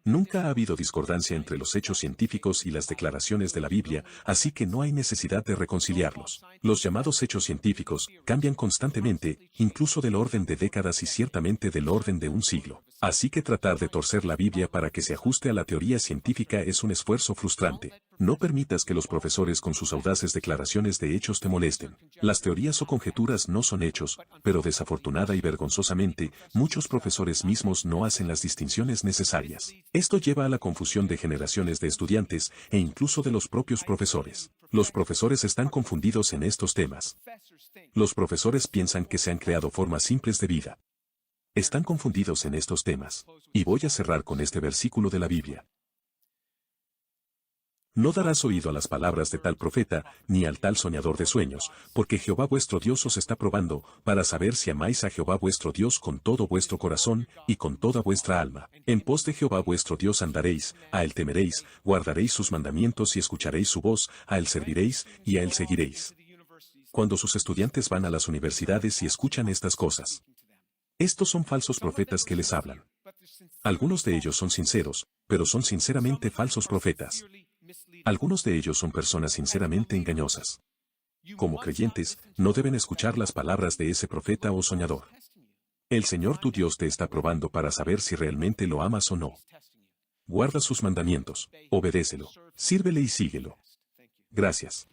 Nunca ha habido discordancia entre los hechos científicos y las declaraciones de la Biblia, así que no hay necesidad de reconciliarlos. Los llamados hechos científicos cambian constantemente, incluso del orden de décadas y ciertamente del orden de un siglo. Así que tratar de torcer la Biblia para que se ajuste a la teoría científica es un esfuerzo frustrante. No permitas que los profesores con sus audaces declaraciones de hechos te molesten. Las teorías o conjeturas no son hechos, pero desafortunada y vergonzosamente, muchos profesores mismos no hacen las distinciones necesarias. Esto lleva a la confusión de generaciones de estudiantes e incluso de los propios profesores. Los profesores están confundidos en estos temas. Los profesores piensan que se han creado formas simples de vida. Están confundidos en estos temas. Y voy a cerrar con este versículo de la Biblia. No darás oído a las palabras de tal profeta, ni al tal soñador de sueños, porque Jehová vuestro Dios os está probando, para saber si amáis a Jehová vuestro Dios con todo vuestro corazón, y con toda vuestra alma. En pos de Jehová vuestro Dios andaréis, a él temeréis, guardaréis sus mandamientos y escucharéis su voz, a él serviréis, y a él seguiréis. Cuando sus estudiantes van a las universidades y escuchan estas cosas, estos son falsos profetas que les hablan. Algunos de ellos son sinceros, pero son sinceramente falsos profetas. Algunos de ellos son personas sinceramente engañosas. Como creyentes, no deben escuchar las palabras de ese profeta o soñador. El Señor tu Dios te está probando para saber si realmente lo amas o no. Guarda sus mandamientos, obedécelo, sírvele y síguelo. Gracias.